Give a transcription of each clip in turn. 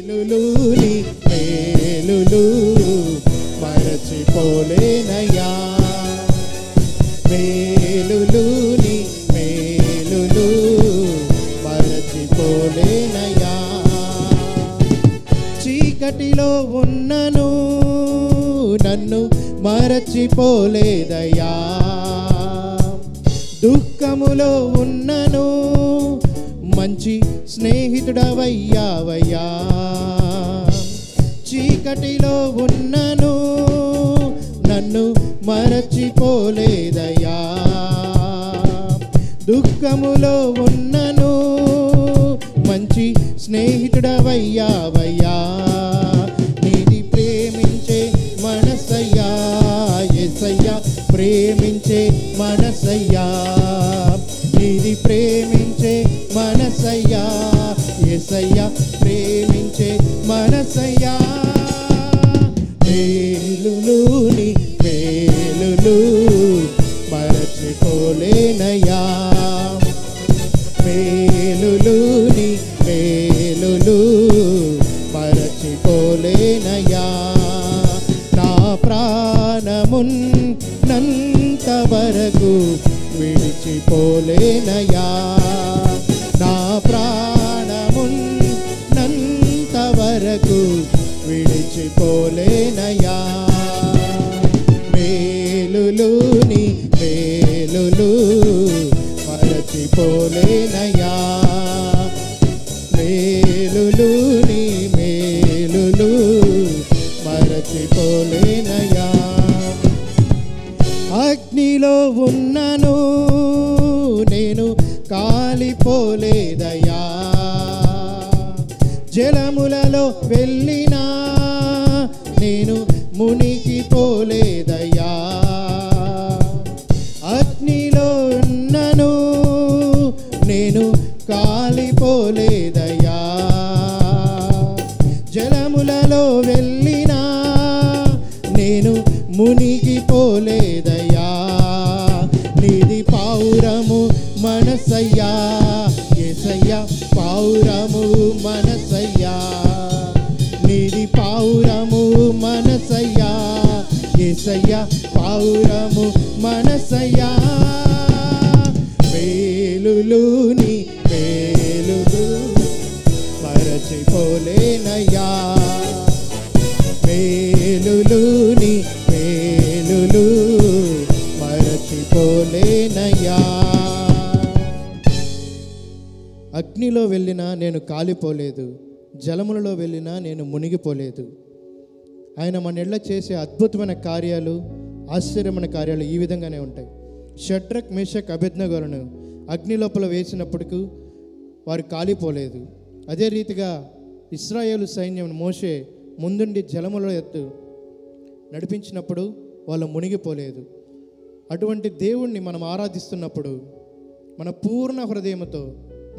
మేలులుని మేలులు మరచిపోలేనయ్యా, మేలులుని మేలులు మరచిపోలేనయ్యా. చీకటిలో ఉన్నను నన్ను మరచిపోలేదయ్యా, దుఃఖములో ఉన్నను మంచి స్నేహితుడవయ్యావయ్యా. చీకటిలో ఉన్నను నన్ను మరచిపోలేదయ్యా, దుఃఖములో ఉన్నను మంచి స్నేహితుడవయ్యావయ్యా. నీది ప్రేమించే మనసయ్యా యేసయ్యా, ప్రేమించే మనసయ్యా, నీది ప్రేమించే మనసయ్యా యేసయ్యా, ప్రేమించే మనసయ్యా. మేలులుని మేలులు మరచిపోలేనయ్యా, మేలులుని మేలులు మరచిపోలేనయ్యా. నా ప్రాణమున్ నంత వరకు విడిచిపోలేనయ్యా, నా ప్రాణమున్ నంత వరకు విడిచిపోలేనయ్యా. మేలులుని మేలులు మరచిపోలేనయ్యా, మేలులుని మేలులు మరచిపోలేనయ్యా. అగ్నిలో ఉన్నను నేను కాలిపోలేదయ్యా, జలములలో వెళ్ళినా నేను మునిగిపోలేదయ్యా. అగ్నిలో ఉన్నను నేను కాలిపోలేదయ్యా, జలములలో వెళ్ళినా నేను మునిగిపోలేదయ్యా. నీది పావురము మనసయ్యా యేసయ్యా, పావురము మనసయ్యా, నీది పావురము మనసయ్యా యేసయ్యా, పావురము మనసయ్యా. మేలులుని మేలులు మరచిపోలేనయ్యా, మేలులుని మేలులు మరచిపోలేనయ్యా. అగ్నిలో వెళ్ళినా నేను కాలిపోలేదు, జలములలో వెళ్ళినా నేను మునిగిపోలేదు. ఆయన మన ఎళ్ళ చేసే అద్భుతమైన కార్యాలు, ఆశ్చర్యమైన కార్యాలు ఈ విధంగానే ఉంటాయి. షడ్రక్ మేషక్ అబేద్నెగోలను అగ్ని లోపల వేసినప్పటికీ వారు కాలిపోలేదు. అదే రీతిగా ఇశ్రాయేలు సైన్యం మోషే ముందుండి జలముల ఎత్తు నడిపించినప్పుడు వాళ్ళు మునిగిపోలేదు. అటువంటి దేవుణ్ణి మనం ఆరాధిస్తున్నప్పుడు మన పూర్ణ హృదయంతో,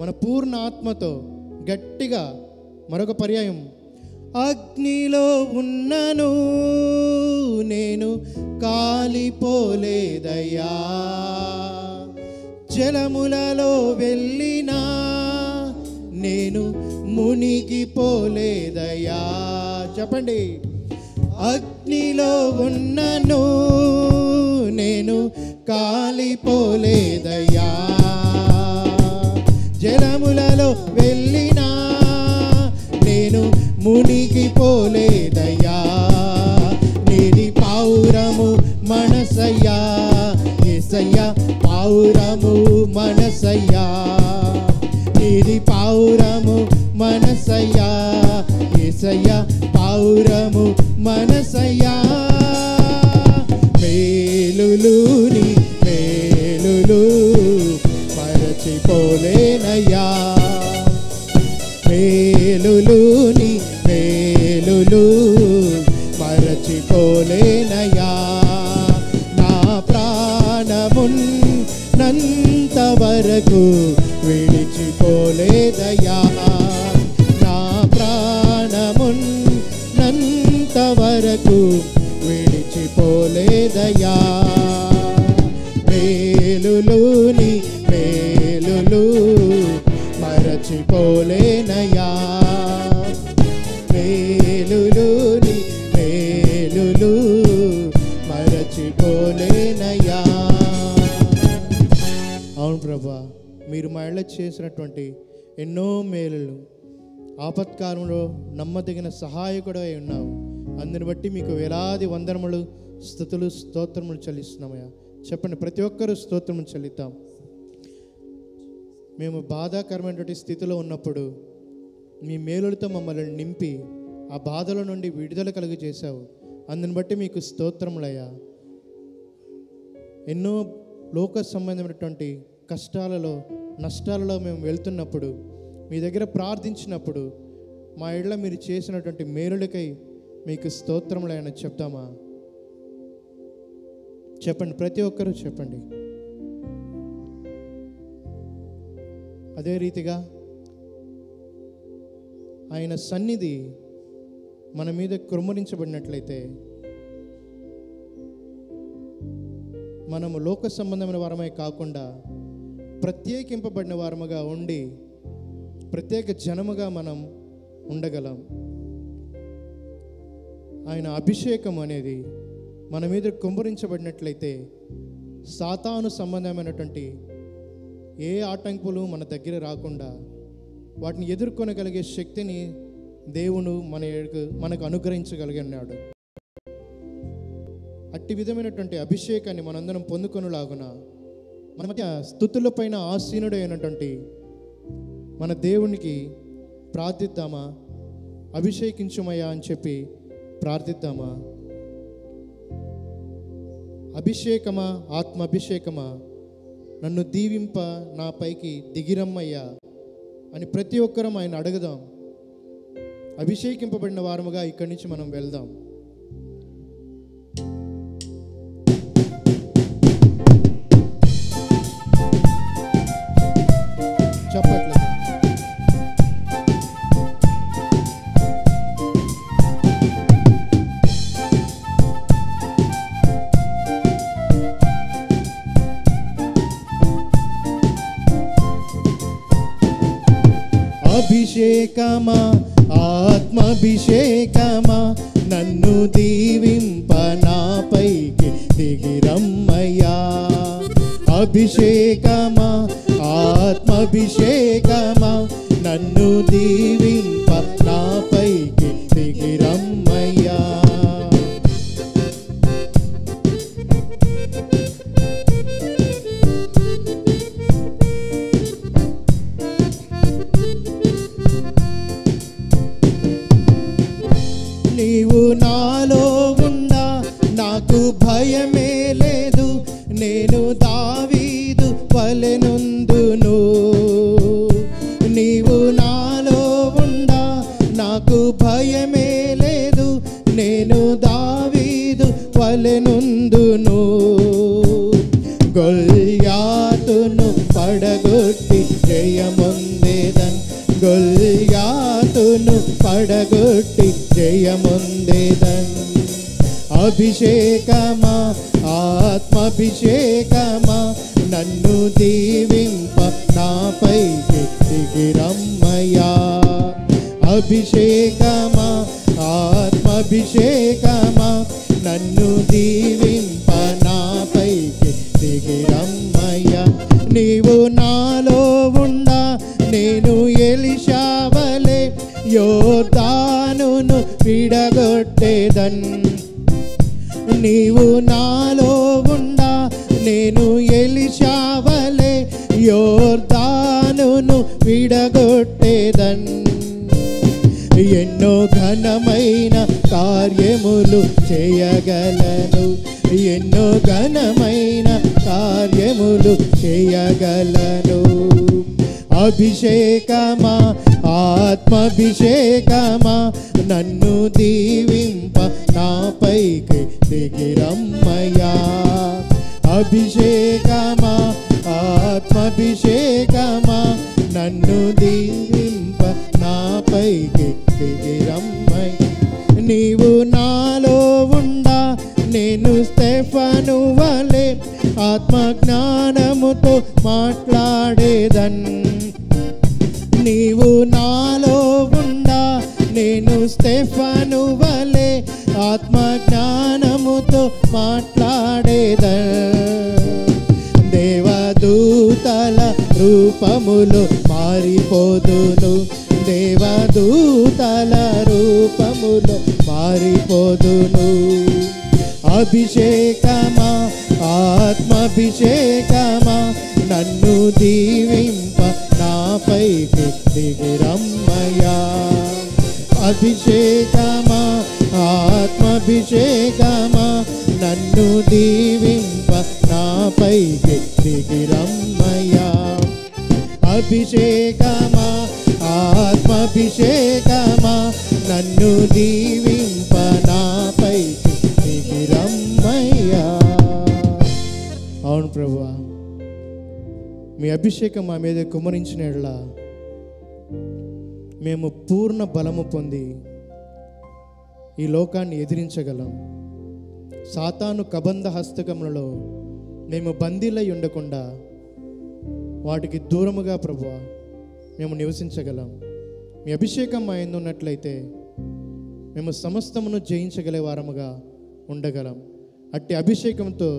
మన పూర్ణ ఆత్మతో గట్టిగా మరొక పర్యాయం, అగ్నిలో ఉన్నను నేను కాలిపోలేదయ్యా, జలములలో వెళ్ళినా నేను మునిగిపోలేదయ్యా. చెప్పండి, అగ్నిలో ఉన్నను నేను కాలిపోలేదయ్యా, జలములలో వెళ్ళినా నేను మునిగిపోలేదయ్యా. నీది పావురము మనసయ్యా యేసయ్యా, పావురము మనసయ్యా, నీది పావురము మనసయ్యా యేసయ్యా, పావురము మనసయ్యా. మేలులుని మేలులు మరచిపోలేనయ్యా, మేలులుని మేలులు మరచిపోలేనయ్యా. నా ప్రాణమున్ నంత వరకు విడిచిపోలేదయ్యా, నా ప్రాణమున్ నంత వరకు విడిచిపోలేదయ్యా. మేలులుని మేలులు మరచిపోలేనయ్యా, అవును ప్రభా, మీరు మా ఇళ్ళ చేసినటువంటి ఎన్నో మేలులు, ఆపత్కాలంలో నమ్మదగిన సహాయకుడు అయి ఉన్నావు. అందుని బట్టి మీకు వేలాది వందనములు, స్తుతులు, స్తోత్రములు చెల్లిస్తున్నామయ్యా. చెప్పండి, ప్రతి ఒక్కరూ స్తోత్రములు చెల్లిద్దాం. మేము బాధాకరమైనటువంటి స్థితిలో ఉన్నప్పుడు మీ మేలులతో మమ్మల్ని నింపి ఆ బాధల నుండి విడుదల కలుగు చేశావు. అందుని బట్టి మీకు స్తోత్రములయ్యా. ఎన్నో లోక సంబంధమైనటువంటి కష్టాలలో, నష్టాలలో మేము వెళ్తున్నప్పుడు మీ దగ్గర ప్రార్థించినప్పుడు మా ఇళ్ళ మీరు చేసినటువంటి మేలులకై మీకు స్తోత్రములైన చెప్తామా? చెప్పండి, ప్రతి ఒక్కరూ చెప్పండి. అదే రీతిగా ఆయన సన్నిధి మన మీద కుమ్మరించబడినట్లయితే మనము లోక సంబంధమైన వారమై కాకుండా ప్రత్యేకింపబడిన వారముగా ఉండి ప్రత్యేక జనముగా మనం ఉండగలం. ఆయన అభిషేకం అనేది మన మీద కుమ్మరించబడినట్లయితే సాతాను సంబంధమైనటువంటి ఏ ఆటంకులు మన దగ్గర రాకుండా వాటిని ఎదుర్కొనగలిగే శక్తిని దేవుడు మనకు అనుగ్రహించగలిగి ఉన్నాడు. అట్టి విధమైనటువంటి అభిషేకాన్ని మనందరం పొందుకొనులాగున మన మధ్య స్తుతుల పైన ఆసీనుడు అయినటువంటి మన దేవునికి ప్రార్థిద్దామా? అభిషేకించుమయ్యా అని చెప్పి ప్రార్థిద్దామా? అభిషేకమా, ఆత్మాభిషేకమా, నన్ను దీవింప నా పైకి దిగిరమ్మయ్యా అని ప్రతి ఒక్కరం ఆయన అడుగుదాం. అభిషేకింపబడిన వారముగా ఇక్కడి నుంచి మనం వెళ్దాం. చెప్పట్లేదు. అభిషేకమా, ఆత్మాభిషేకమా, నన్ను దీవింప నా పైకి దిగిరమ్మయ్యా. అభిషేకమా, ఆత్మాభిషేకమా, నన్ను దీవింప నా పైకి దిగిరమ్మయ్యా. నీవు నాలో ఉండా నాకు భయమే లేదు, నేను దావీదు వలెనుందును. నీవు నాలో ఉండా నాకు భయమే లేదు, నేను దావీదు వలెనుందును. గొల్యాతును పడగొట్టి జయమొందేదన్, గొల్యాతును పడగొట్టి జయమొందేదన్. అభిషేకమా, ఆత్మాభిషేకమా, నన్ను దీవింప నా పైకి దిగిరమ్మయ్యా. అభిషేకమా, ఆత్మాభిషేకమా, నన్ను దీవింప నా పైకి దిగిరమ్మయ్యా. నీవు నాలో ఉండా నేను ఎలీషా వలె యోర్దానును విడగొట్టేదన్. నీవు నాలో ఉండా నేను ఎలీషా వలె యోర్దానును విడగొట్టేదన్. ఎన్నో ఘనమైన కార్యములు చేయగలను, ఎన్నో ఘనమైన కార్యములు చేయగలను. అభిషేకమా, ఆత్మాభిషేకమా, నన్ను దీవింప నా పైకి దిగిరమ్మయ్యా. అభిషేకమా, ఆత్మాభిషేకమా, నన్ను దీవింప నా పైకి దిగిరమ్మయ్యా. నీవు నాలో ఉండా నేను స్తెఫను వలె ఆత్మజ్ఞానముతో మాట్లాడేదన్. నీవు నాలో ఉండా నేను స్తెఫను వలె ఆత్మజ్ఞానముతో మాట్లాడేదన్. దేవదూత దేవదూతల రూపములో మారిపోదును, దేవదూతల రూపములో మారిపోదును. అభిషేకమా ఆత్మాభిషేకమా నన్ను దీవింప నాపైకి దిగిరమ్మయ్యా. అభిషేకమా ఆత్మాభిషేకమా నన్ను దీవింప నాపైకి దిగిరమ్మయ్యా. అభిషేకమా ఆత్మాభిషేకమా నన్ను దీవింప నాపైకి దిగిరమ్మయ్యా. అవును ప్రభువా, మీ అభిషేకం మా మీద కుమ్మరించినట్లా మేము పూర్ణ బలము పొంది ఈ లోకాన్ని ఎదిరించగలం. సాతాను కబంధ హస్తకములలో మేము బందీలై ఉండకుండా వాటికి దూరముగా ప్రభువా మేము నివసించగలం. మీ అభిషేకం మా యందు ఉన్నట్లయితే మేము సమస్తమును జయించగలే వారముగా ఉండగలం. అట్టి అభిషేకంతో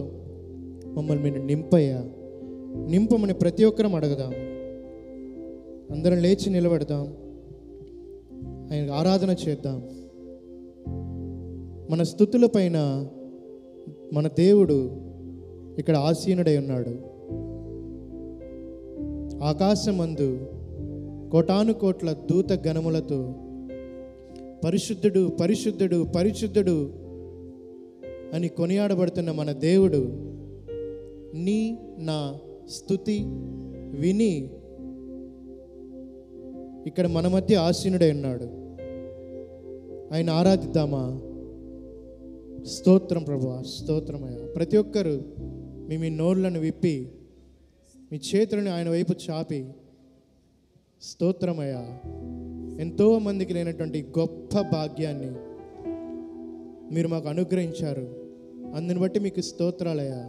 మమ్మల్ని మీరు నింపమని ప్రతి ఒక్కరం అడగదాం. అందరం లేచి నిలబడదాం, ఆయన ఆరాధన చేద్దాం. మన స్తుతుల పైన మన దేవుడు ఇక్కడ ఆసీనుడై ఉన్నాడు. ఆకాశమందు కోటాను కోట్ల దూత గణములతో పరిశుద్ధుడు పరిశుద్ధుడు పరిశుద్ధుడు అని కొనియాడబడుతున్న మన దేవుడు నీ నా స్తుతి విని ఇక్కడ మన మధ్య ఆసీనుడై ఉన్నాడు. ఆయన ఆరాధిద్దామా? స్తోత్రం ప్రభువా, స్తోత్రమయ్యా. ప్రతి ఒక్కరూ మీ నోళ్ళను విప్పి మీ చేతులను ఆయన వైపు చాపి స్తోత్రమయ్యా. ఎంతోమందికి లేనటువంటి గొప్ప భాగ్యాన్ని మీరు మాకు అనుగ్రహించారు, అందుని బట్టి మీకు స్తోత్రాలయ్యా.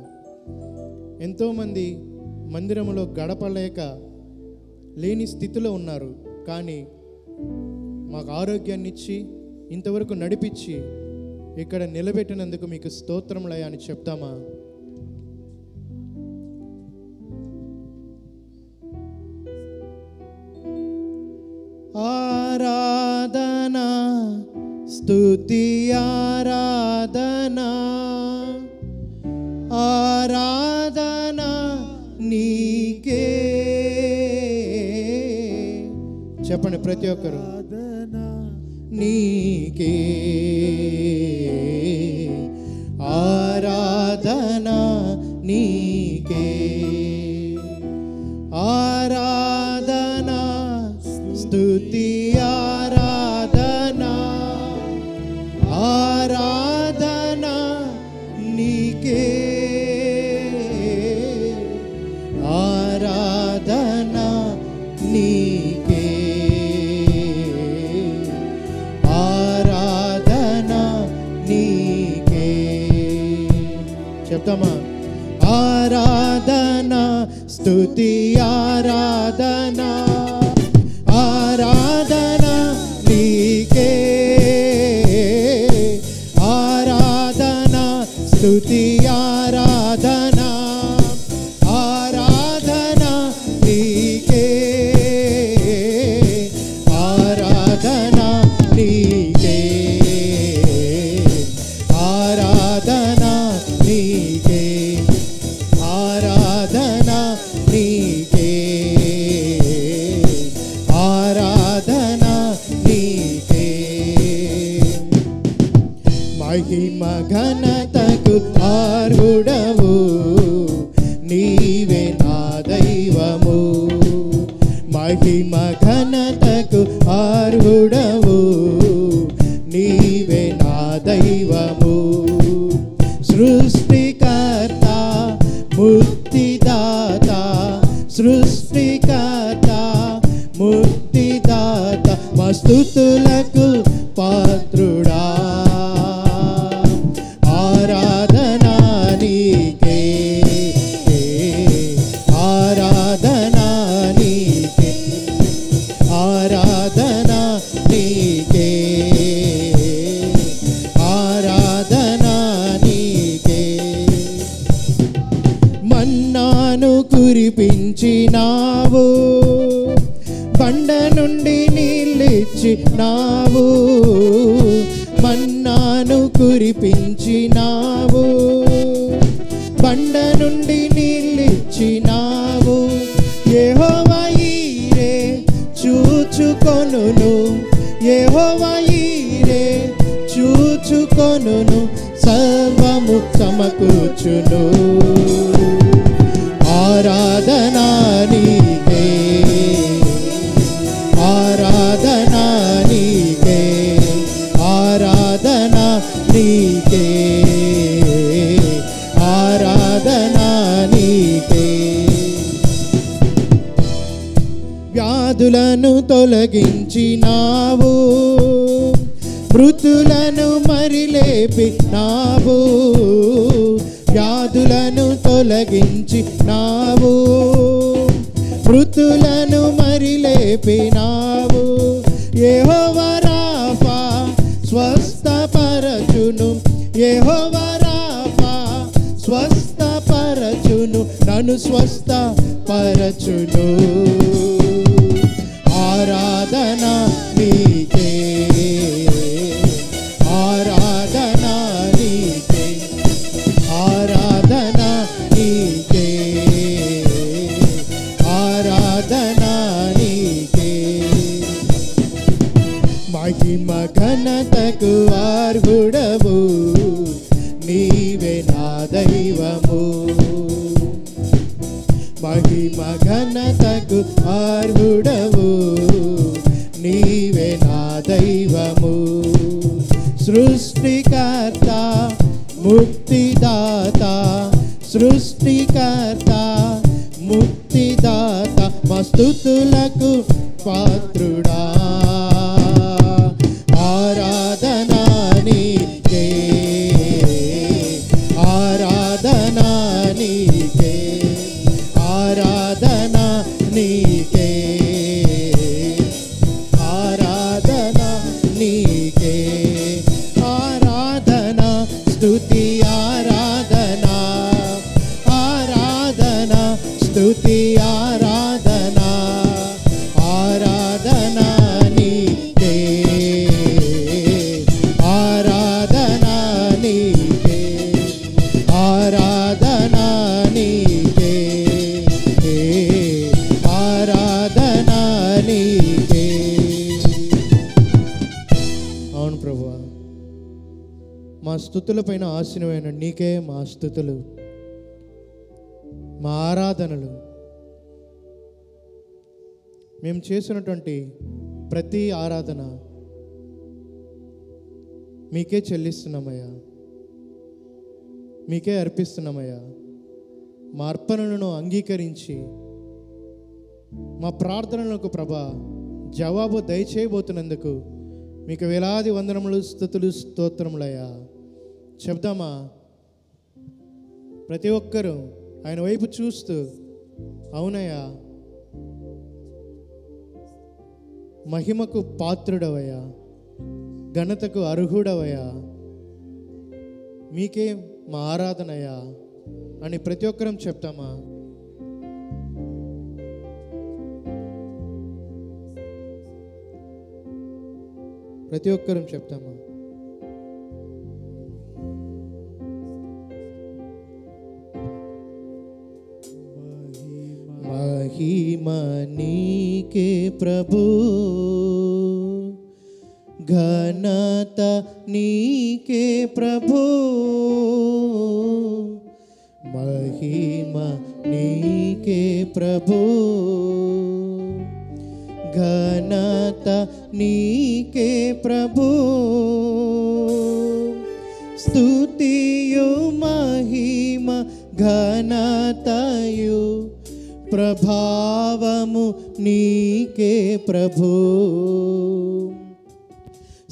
ఎంతోమంది మందిరంలో గడపలేక లేని స్థితిలో ఉన్నారు, కానీ మాకు ఆరోగ్యాన్ని ఇచ్చి ఇంతవరకు నడిపించి ఇక్కడ నిలబెట్టినందుకు మీకు స్తోత్రములయ్యా అని చెప్తామా? ఆరాధనా స్తుతి ఆరాధనా ఆరాధనా నీకే. చెప్పండి ప్రతి ఒక్కరు, నీకే ఆరాధనా నీకే. ఆరాధనా స్తుతి ఆరాధనా ఆరాధనా నీకే. ఆరాధనా నీకే. ఆరాధనా నీకే. చెప్తామా? ఆరాధనా స్తుతి ఆరాధనా ఆరాధనా నీకే. ఆరాధనా స్తుతి ఆరాధనా ఆరాధనా నీకే. ఆరాధనా నీకే. ఆరాధనా నీకే. ఆరాధనా నీకే. ఆరాధనా నీకే. మహిమ ఘనతకు అర్హుడవు నీవే నా దైవము. మహిమ ఘనతకు అర్హుడవు నీవే నా దైవము. సృష్టికర్త ముక్తిదాత సృష్టికర్త ముక్తిదాత మా స్తుతులకు పాత్రుడా. ఆరాధనా నీకే. ఆరాధనా నీకే. ఆరాధనా నీకే. ఆరాధనా నీకే. మన్నాను కురిపించి కురిపించినావు, బండ నుండి నీళ్ళిచ్చినావు, మన్నాను కురిపించినావు, బండ నుండి నీళ్ళిచ్చినావు. యెహోవా ఈరే చూచుకొనును, యెహోవా ఈరే చూచుకొనును, సర్వము సమకూర్చును. ఆరాధనా నీకే, ఆరాధనా నీకే, ఆరాధనా నీకే, ఆరాధనా నీకే. వ్యాధులను తొలగించినావు, మృతులను మరిలేపినావు, వ్యాధులను తొలగించినావు, మృతులను మరిలేపినావు. యెహోవా రాఫా స్వస్థపరచును, యెహోవా రాఫా స్వస్థపరచును, నన్ను స్వస్థపరచును. ఆరాధనా నీకే, ఆరాధనా నీకే, ఆరాధనా నీకే, ఆరాధనా నీకే. మహిమ ఘనతకు అర్హుడవు, నీవే నా దైవము. మహిమ ఘనతకు అర్హుడవు, నీవే నా దైవము. సృష్టికర్త ముక్తిదాత, సృష్టికర్త ముక్తిదాత, మా స్తుతులకు పాత్రుడా. ఆరాధనా నీకే, ఆరాధనా నీకే, ఆరాధనా నీకే, ఆరాధనా నీకే. ఆరాధనా స్తుతి ఆరాధనా, ఆరాధనా స్తుతి ఆరాధనా, ఆరాధనా నీకే, ఆరాధనా నీకే, ఆరాధనా నీకే, ఆరాధనా నీకే. అవును ప్రభువా, మా స్తుతుల పైన ఆసీనమైన నీకే మా స్తుతులు, మా ఆరాధనలు. మేము చేసినటువంటి ప్రతి ఆరాధన మీకే చెల్లిస్తున్నామయ్యా, మీకే అర్పిస్తున్నామయ్యా. మా అర్పణలను అంగీకరించి మా ప్రార్థనలకు ప్రభా జవాబు దయచేయబోతున్నందుకు మీకు వేలాది వందనములు, స్తుతులు, స్తోత్రములయ్యా. చెప్దామా? ప్రతి ఒక్కరూ ఆయన వైపు చూస్తూ, అవునయ్యా, మహిమకు పాత్రుడవయ్యా, ఘనతకు అర్హుడవయ్యా, మీకే మా ఆరాధనయ్యా అని ప్రతి ఒక్కరం చెప్తామా? ప్రతి ఒక్కరం చెప్తామా? మహిమ నీకే ప్రభు, ఘనత నీకే ప్రభు, మహిమ నీకే ప్రభు, ఘనత నీకే ప్రభు. స్తుతియు మహిమ ఘనతయు ప్రభావము నీకే ప్రభు.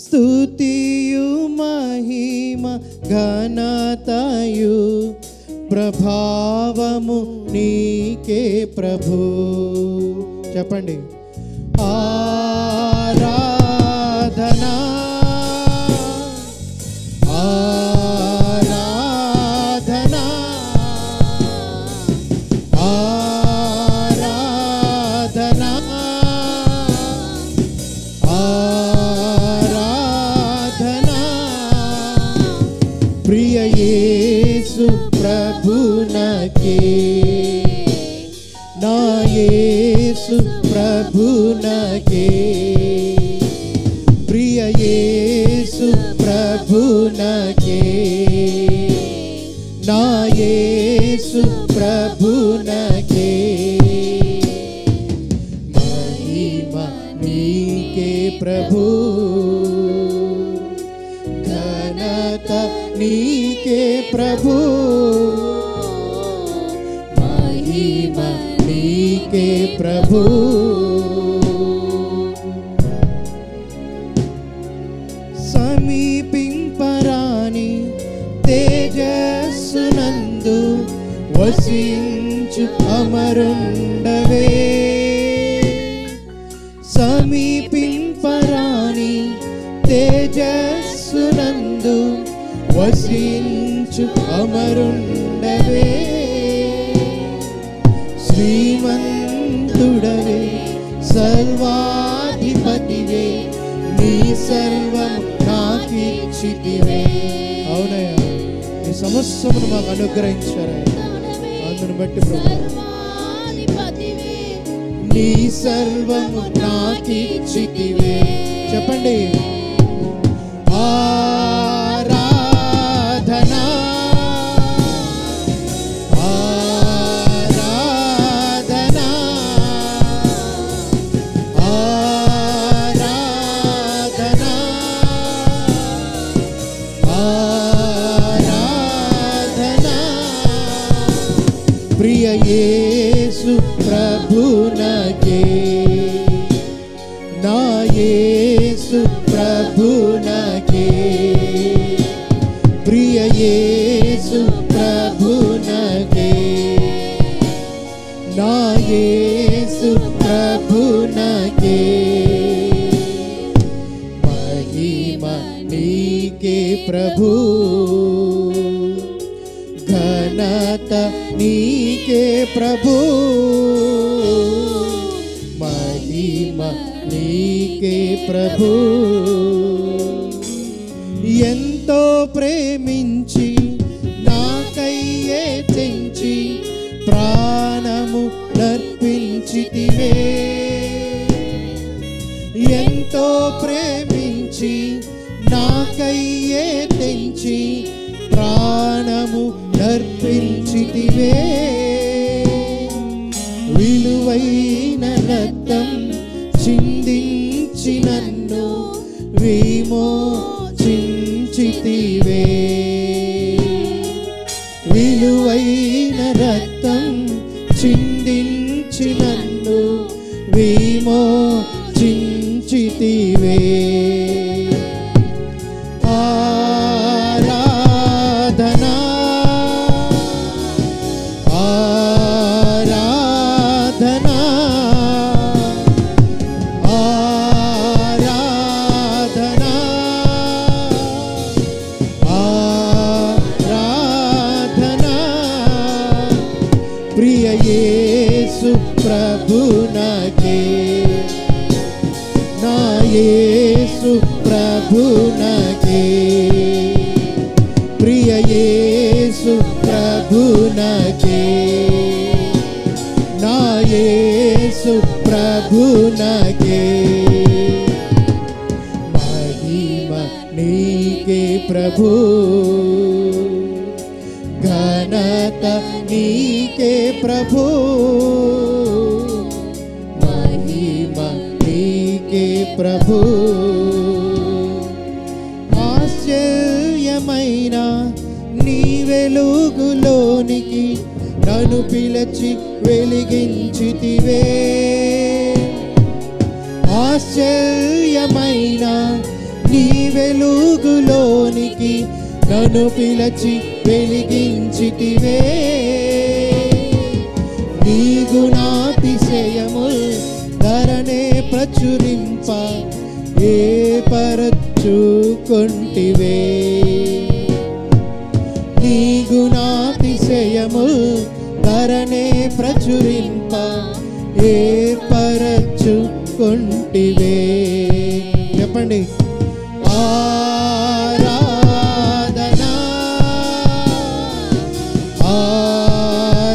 స్తుతియు మహిమ ఘనతయు ప్రభావము నీకే ప్రభు. చెప్పండి. ఆరాధనా ఆరాధనా ఆరాధనా యేసు ప్రభునకే, ప్రియ యేసు ప్రభునకే, నా యేసు ప్రభునకే, మహిమ నీకే ప్రభు, ఘనత నీకే ప్రభు, మహిమ నీకే ప్రభు. సమీపింపరాని తేజస్సునందు వసించు అమరుండవే, సమీపింపరాని తేజస్సునందు వసించు అమరుండవే, శ్రీమంతుడవే సర్వాధిపతివే, నీ సర్వం నాకిచ్చితివే. అవునయ్యా, నీ సమస్తమును మాకు అనుగ్రహించారయ్యా, అందును బట్టి ప్రభు నీ సర్వము నాకిచ్చితివే. చెప్పండి. ఆరాధనా ఆరాధనా ఆరాధనా ఆరాధనా, ప్రియ యేసు ప్రభునకే, నా యేసు ప్రభునకే, ప్రియ యేసు ప్రభునకే, నా యేసు ప్రభునకే, మహిమ నీకే ప్రభు, ఘనత నీకే ప్రభు, మహిమ నీకే ప్రభు. ఎంతో ప్రేమించి నాకయ్యే తెంచి ప్రాణము నర్పించితివే, ఎంతో ప్రేమించి నాకయ్యే తెంచి ప్రాణము నర్పించితివే, విలువైన రక్తం చిందించి నన్ను విమోచించితివే, విలువైన రక్తం చిందించి నన్ను విమోచించితివే. ఆరాధనా ఆరాధనా ఆరాధనా ఆరాధనా, ప్రియ యేసు ప్రభునకే, నా యేసు ప్రభునకే, ప్రియ యేసు ప్రభునకే, నా యేసు ప్రభునకే, మహిమ నీకే ప్రభు, ఘనత నీకే ప్రభు, మహిమ నీకే ప్రభు. ఆశ్చర్యమైన నీ వెలుగులోనికి నన్ను పిలిచి వెలిగించితివే, ఆశ్చర్యమైన నీ వెలుగులోనికి నన్ను పిలిచి వెలిగించితివే, నీ గుణాతిశయము ధరణే ప్రచురింప ఏ పరచుకొంటివే, నీ గుణాతిశయము ధరణే ప్రచురింప ఏ పరచుకొంటివే. చెప్పండి. ఆరాధనా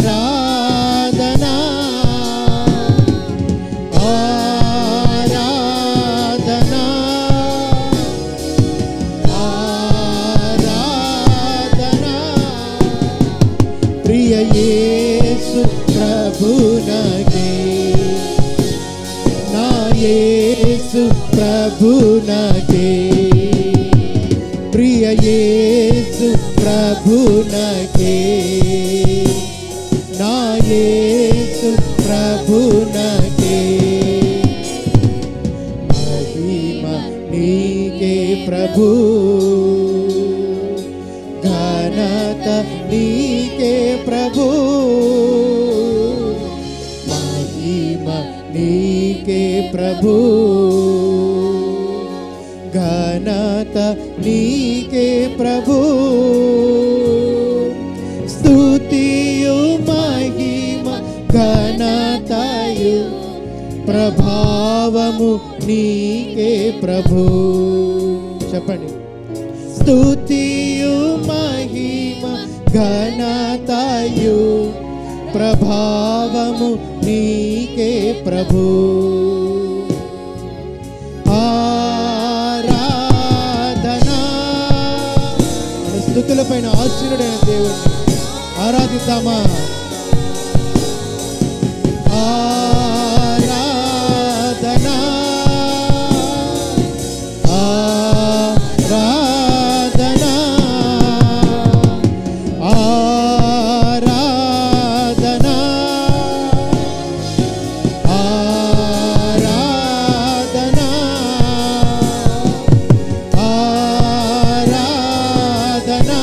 ఆరాధనా ప్రభునకే, ప్రియ యేసు ప్రభునకే, నా యేసు ప్రభునకే, మహిమ నీకే ప్రభు, ఘనత నీకే ప్రభు, మహిమ నీకే ప్రభు, ఘనత నీకే ప్రభు, స్తుతియు మహిమ ఘనతయు ప్రభావము నీకే ప్రభు. చెప్పండి. స్తుతియు మహిమ ఘనతయు ప్రభావము నీకే ప్రభు. ఆరాధనా, మన స్తుతుల పైన ఆశీనుడైన దేవుడిని ఆరాధిద్దామా? ఆరాధనా, ఆరాధనా, ఆరాధనా, ఆరాధనా, ఆరాధనా,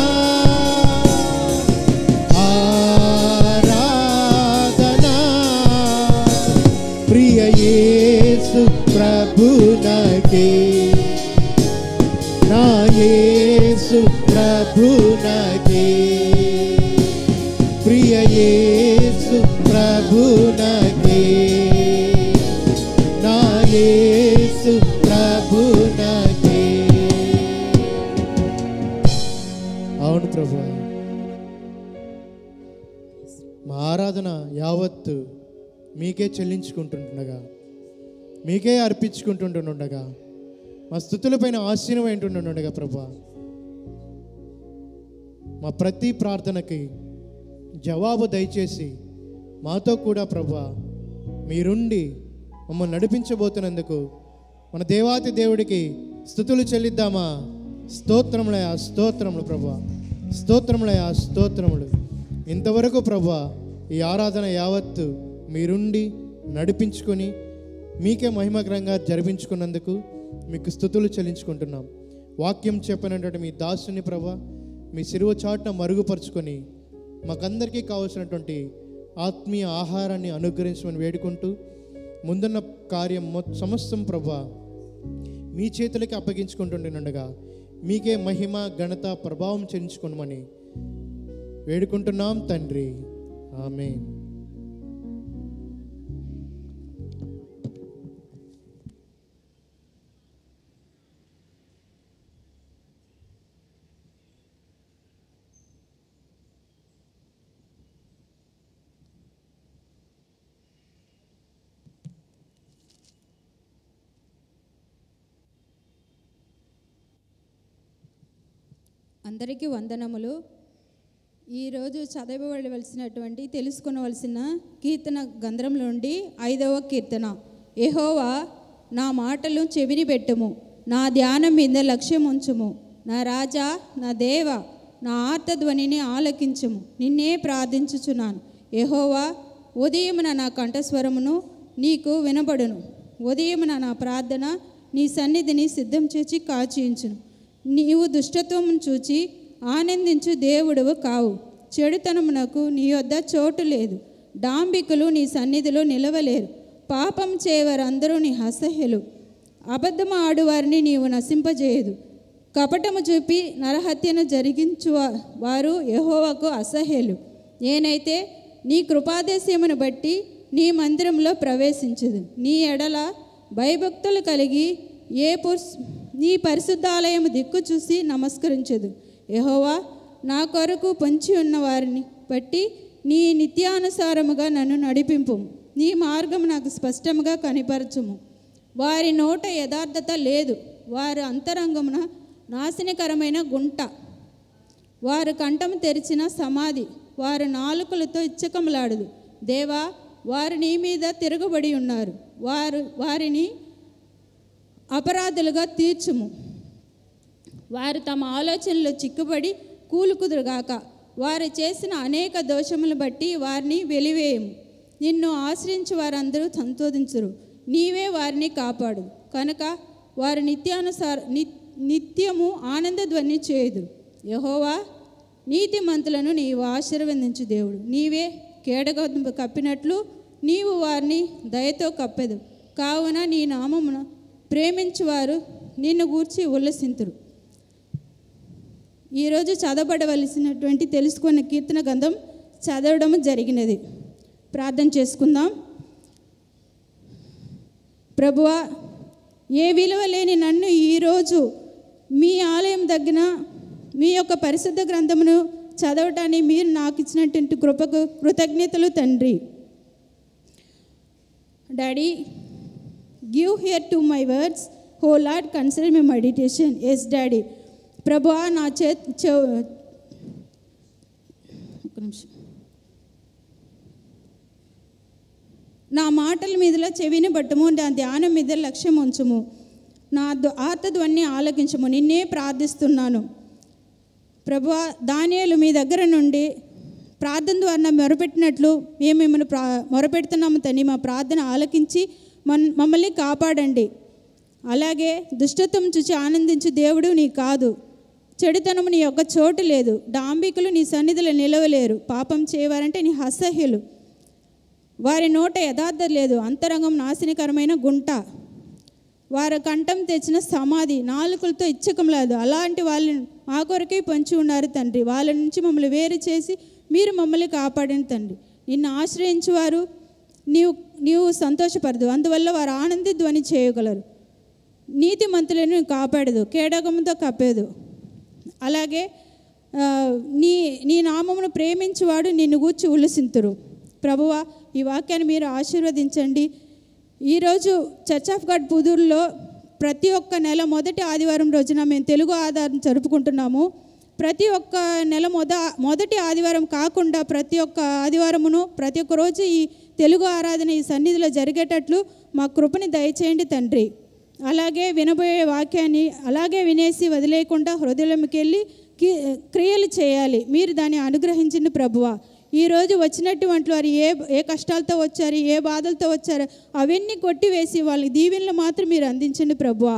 ఆరాధనా, ప్రియ యేసు ప్రభునకే, నా యేసు ప్రభునకే, ప్రియ యేసు ప్రభునకే, నా యేసు ప్రభునకే. అవును ప్రభు, మా ఆరాధన యావత్తు మీకే చెల్లించుకుంటుండగా, మీకే అర్పించుకుంటుండగా, మా స్తుతులపైన ఆశీర్వదింటుండగా ప్రభు, మా ప్రతి ప్రార్థనకి జవాబు దయచేసి మాతో కూడా ప్రభు మీరుండి మమ్మల్ని నడిపించబోతున్నందుకు మన దేవాతి దేవుడికి స్తుతులు చెల్లిద్దామా? స్తోత్రములయా, స్తోత్రములు ప్రభు, స్తోత్రములయా, స్తోత్రములు. ఇంతవరకు ప్రభు ఈ ఆరాధన యావత్తు మీరుండి నడిపించుకొని మీకే మహిమకరంగా జరిపించుకున్నందుకు మీకు స్తుతులు చెల్లించుకుంటున్నాం. వాక్యం చెప్పినటువంటి మీ దాసుని ప్రభు మీ శిలువ చాటున మరుగుపరుచుకొని మాకందరికీ కావాల్సినటువంటి ఆత్మీయ ఆహారాన్ని అనుగ్రహించమని వేడుకుంటూ, ముందున్న కార్యం సమస్తం ప్రభు మీ చేతులకి అప్పగించుకుంటుండగా మీకే మహిమ ఘనత ప్రభావం చెల్లించుకోమని వేడుకుంటున్నాం తండ్రి. ఆమేన్. అందరికీ వందనములు. ఈరోజు చదవవలసినటువంటి తెలుసుకొనవలసిన కీర్తన గ్రంథంలో నుండి 5వ కీర్తన. యెహోవా, నా మాటలు చెవిని పెట్టుము, నా ధ్యానం మీద లక్ష్యం ఉంచుము. నా రాజా, నా దేవ, నా ఆర్తధ్వనిని ఆలకించుము. నిన్నే ప్రార్థించుచున్నాను. యెహోవా, ఉదయమున నా కంఠస్వరమును నీకు వినబడును. ఉదయమున నా ప్రార్థన నీ సన్నిధిని సిద్ధం చేసి కాచియుంచును. నీవు దుష్టత్వము చూచి ఆనందించు దేవుడవు కావు. చెడుతనమునకు నీ యొద్ద చోటు లేదు. డాంబికులు నీ సన్నిధిలో నిలవలేరు. పాపం చేయవారందరూ నీ అసహ్యులు. అబద్ధము ఆడువారిని నీవు నశింపజేయదు. కపటము చూపి నరహత్యను జరిగించు వారు యెహోవాకు అసహ్యులు. నేనైతే నీ కృపాదేశమును బట్టి నీ మందిరంలో ప్రవేశించదు. నీ ఎడల భయభక్తులు కలిగి నీ పరిశుద్ధాలయము దిక్కు చూసి నమస్కరించదు. యెహోవా, నా కొరకు పొంచి ఉన్న వారిని బట్టి నీ నిత్యానుసారముగా నన్ను నడిపింపు. నీ మార్గం నాకు స్పష్టంగా కనిపరచుము. వారి నోట యథార్థత లేదు. వారి అంతరంగమున నాశనకరమైన గుంట. వారు కంఠము తెరిచిన సమాధి. వారు నాలుకలతో ఇచ్చకములాడదు. దేవా, వారు నీ మీద తిరగబడి ఉన్నారు. వారిని అపరాధులుగా తీర్చుము. వారు తమ ఆలోచనలో చిక్కుబడి కూలుకుదురుగాక. వారు చేసిన అనేక దోషములను బట్టి వారిని వెలివేయము. నిన్ను ఆశ్రయించి వారందరూ సంతోషించురు. నీవే వారిని కాపాడు కనుక వారు నిత్యము ఆనందధ్వని చేయుదురు. యెహోవా నీతిమంతులను నీవు ఆశీర్వదించు దేవుడు. నీవే కేడగొంతు కప్పినట్లు నీవు వారిని దయతో కప్పెదు. కావున నీ నామమును ప్రేమించువారు నిన్ను గూర్చి ఉల్లసింతురు. ఈరోజు చదవబడవలసినటువంటి తెలుసుకున్న కీర్తన గ్రంథం చదవడం జరిగినది. ప్రార్థన చేసుకుందాం. ప్రభువా, ఏ విలువ లేని నన్ను ఈరోజు మీ ఆలయం దగ్గర మీ యొక్క పరిశుద్ధ గ్రంథమును చదవటాన్ని మీరు నాకు ఇచ్చినటువంటి కృపకు కృతజ్ఞతలు తండ్రి. Daddy, give hear to my words, O Lord consider my meditation. Yes daddy. ప్రభువా, నా నా మాటల మీదలో చెవిని పట్టము, నా ధ్యానం మీద లక్ష్యం ఉంచుము, నా ఆర్తధ్వని ఆలకించము. నిన్నే ప్రార్థిస్తున్నాను ప్రభువా. దానియేలు మీ దగ్గర నుండి ప్రార్థన ద్వారా మొరపెట్టినట్లు మేము మిమ్మల్ని మొరపెడుతున్నాము తండ్రి. మా ప్రార్థన ఆలకించి మమ్మల్ని కాపాడండి. అలాగే దుష్టత్వం చూసి ఆనందించు దేవుడు నీ కాదు, చెడుతనము నీ యొక్క చోటు లేదు. డాంబికులు నీ సన్నిధిలో నిలవలేరు. పాపం చేయవారంటే నీ అసహ్యులు. వారి నోట యథార్థత లేదు. అంతరంగం నాశనకరమైన గుంట. వారి కంఠం తెచ్చిన సమాధి. నాలుకలతో ఇచ్చకం లేదు. అలాంటి వాళ్ళని మా కొరకే పొంచి ఉన్నారు తండ్రి. వాళ్ళ నుంచి మమ్మల్ని వేరు చేసి మీరు మమ్మల్ని కాపాడిన తండ్రి. నిన్ను ఆశ్రయించువారు నీవు సంతోషపడదు. అందువల్ల వారు ఆనంది ధ్వని చేయగలరు. నీతిమంతులను కాపాడదు, కేడగంతో కప్పేదు. అలాగే నీ నామమును ప్రేమించువాడు నిన్ను గూర్చి ఉల్లసింతురు. ప్రభువా, ఈ వాక్యాన్ని మీరు ఆశీర్వదించండి. ఈరోజు చర్చ్ ఆఫ్ గాడ్ పుదూరులో ప్రతి ఒక్క నెల మొదటి ఆదివారం రోజున మేము తెలుగు ఆరాధన జరుపుకుంటున్నాము. ప్రతి ఒక్క నెల మొదటి ఆదివారం కాకుండా ప్రతి ఒక్క ఆదివారమును ప్రతి ఒక్క రోజు ఈ తెలుగు ఆరాధన ఈ సన్నిధిలో జరిగేటట్లు మా కృపని దయచేయండి తండ్రి. అలాగే వినబోయే వాక్యాన్ని అలాగే వినేసి వదిలేయకుండా హృదయంలోకి వెళ్ళి క్రియలు చేయాలి. మీరు దాన్ని అనుగ్రహించండి ప్రభువా. ఈరోజు వచ్చినటువంటి వారు ఏ కష్టాలతో వచ్చారు, ఏ బాధలతో వచ్చారు, అవన్నీ కొట్టివేసి వాళ్ళకి దీవెనలు మాత్రం మీరు అందించండి ప్రభువా.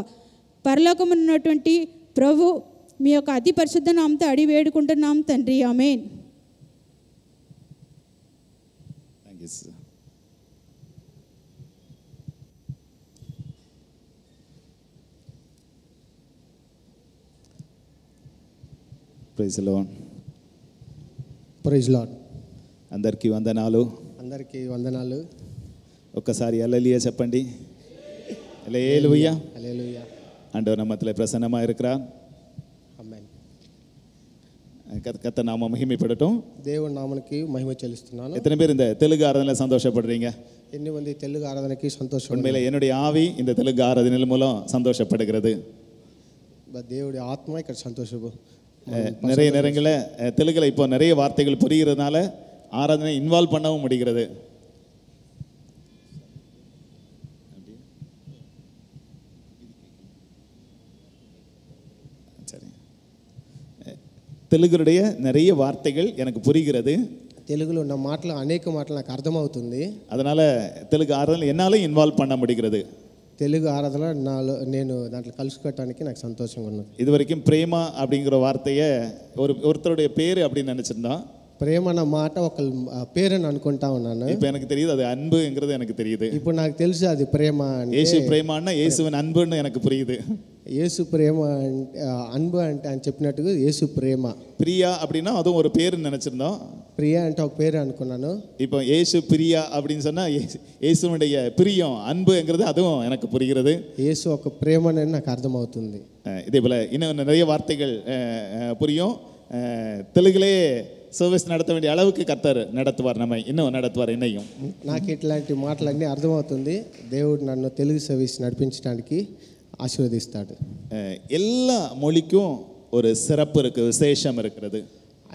పరలోకమున ఉన్నటువంటి ప్రభు మీ యొక్క అతి పరిశుద్ధ నామముతో అడిగి వేడుకుంటున్నాం తండ్రి. Amen. Praise Lord. Praise Lord. అందరికీ వందనాలు. అందరికీ వందనాలు. ఒక్కసారి హల్లెలూయా చెప్పండి. ஹல்லேலூயா. ஹல்லேலூயா. ஆண்டவர் நம்மத்தில் பிரசன்னமாக இருக்கிறார். ఆమేన్. கர்த்தர் நாம மகிமைப்படட்டும். దేవుని నామమునకి మహిమ చెల్లిస్తున్నాను. எத்தனை பேர் இந்த தெலுங்கு ஆராதனையில் சந்தோஷப்படுறீங்க? ఎన్ని మంది తెలుగు ఆరాధనకి సంతోషం? உண்மையில என்னுடைய ஆவி இந்த தெலுங்கு ஆராதனையின் மூலம் சந்தோஷப்படுகிறது. దేవుడి ఆత్మ ఇక్కడ సంతోషపు. நிறைய நேரங்களில் தெலுங்குல இப்போ நிறைய வார்த்தைகள் புரிகிறதுனால ஆராதனை இன்வால்வ் பண்ணவும் முடிகிறது. சரி, తెలుగుடைய நிறைய வார்த்தைகள் எனக்கு புரிகிறது. తెలుగులో ఉన్న మాటలు అనేక మాటలు నాకు అర్థమవుతుంది. அதனால தெலுங்கு ஆராதனை என்னாலும் இன்வால்வ் பண்ண முடிகிறது. తెలుగు ఆరాధన నేను దాంట్లో కలుసుకోవటానికి నాకు సంతోషంగా ఉన్నది. இது வரைக்கும் பிரேமா அப்படிங்கிற வார்த்தையை ஒருத்தருடைய பேர் அப்படின்னு நினச்சிருந்தோம். ప్రేమ అన్న మాట ఒక పేరుని అనుకుంటా ఉన్నాను. இப்போ எனக்கு தெரியுது அது அன்புங்கிறது எனக்கு தெரியுது. ఇప్పుడు నాకు తెలుసు అది ప్రేమ అంటే యేసు ప్రేమன்னா యేసుவின் అன்பుன்னு எனக்கு புரியுது. యేసు ప్రేమ అன்பు అంటే అని చెప్పినట్టుగా యేసు ప్రేమ. பிரியா அப்படின்னா அதுவும் ஒரு பேருன்னு நினச்சிருந்தோம். ప్రియా అంటే ఒక పేరు అనుకున్నాను. இப்போ యేసు பிரியா அப்படின்னு சொன்னால் యేసుனுடைய பிரியம் அன்புங்கிறது அதுவும் எனக்கு புரிகிறது. యేసు ఒక ప్రేమ అనేది నాకు అర్థమవుతుంది. இதே போல் இன்னும் நிறைய வார்த்தைகள் புரியும். தெலுங்குலே సర్వీస్ நடத்த வேண்டிய அளவுக்கு கர்த்தர் நடத்துவார், நம்ம இன்னும் நடத்துவார் என்னையும். నాకు ఇట్లాంటి మాటలన్నీ అర్థమవుతుంది. దేవుడు నన్ను తెలుగు సర్వీస్ నడిపించడానికి ఆశీర్వదిస్తాడు. எல்லா மொழிக்கும் ஒரு சிறப்பு இருக்கு, விசேஷம் இருக்கிறது.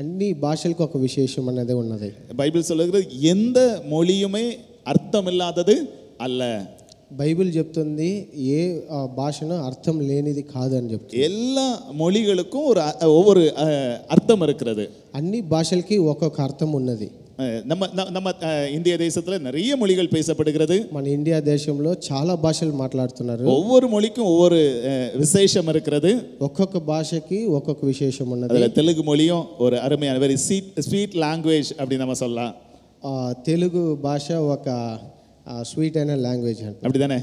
అన్ని భాషలకు ఒక విశేషం అనేది ఉన్నది. బైబిల్ சொல்லுகிறது எந்த மொழியுமே அர்த்தம் இல்லாதது அல்ல. బైబిల్ చెప్తుంది ఏ భాషను అర్థం లేనిది కాదు అని చెప్తుంది. எல்லா மொழிகளுக்கும் ஒவ்வொரு அர்த்தம் இருக்கிறது. అన్ని భాషలకి ఒక్కొక్క అర్థం ఉన్నది. நம்ம இந்திய தேசத்துல நிறைய மொழிகள் பேசப்படுகிறது. మన ఇండియా దేశంలో చాలా భాషలు మాట్లాడుతున్నారు. ஒவ்வொரு மொழிக்கும் ஒவ்வொரு விசேஷம் இருக்கிறது. ఒక్కొక్క భాషకి ఒక్కొక్క విశేషం ఉన్నది. அதுல தெலுங்கு மொழியும் ஒரு அருமையான வெரி ஸ்வீட் లాంగ్వేజ్ அப்படி நம்ம சொல்லலாம். తెలుగు భాష ఒక స్వీట్ అయిన లాంగ్వేజ్ అంటే அப்படிதானே?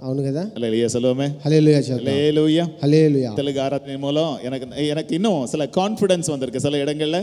అవును కదా? హల్లెలూయా சொல்லுவோமே. హల్లెలూయా చెప్తాం. హల్లెలూయా. హల్లెలూయా. தெலுங்கு ஆராதனை மூலம் எனக்கு இன்னும் சில கான்ஃபிடன்ஸ் வந்திருக்கு. சில இடங்கள்ல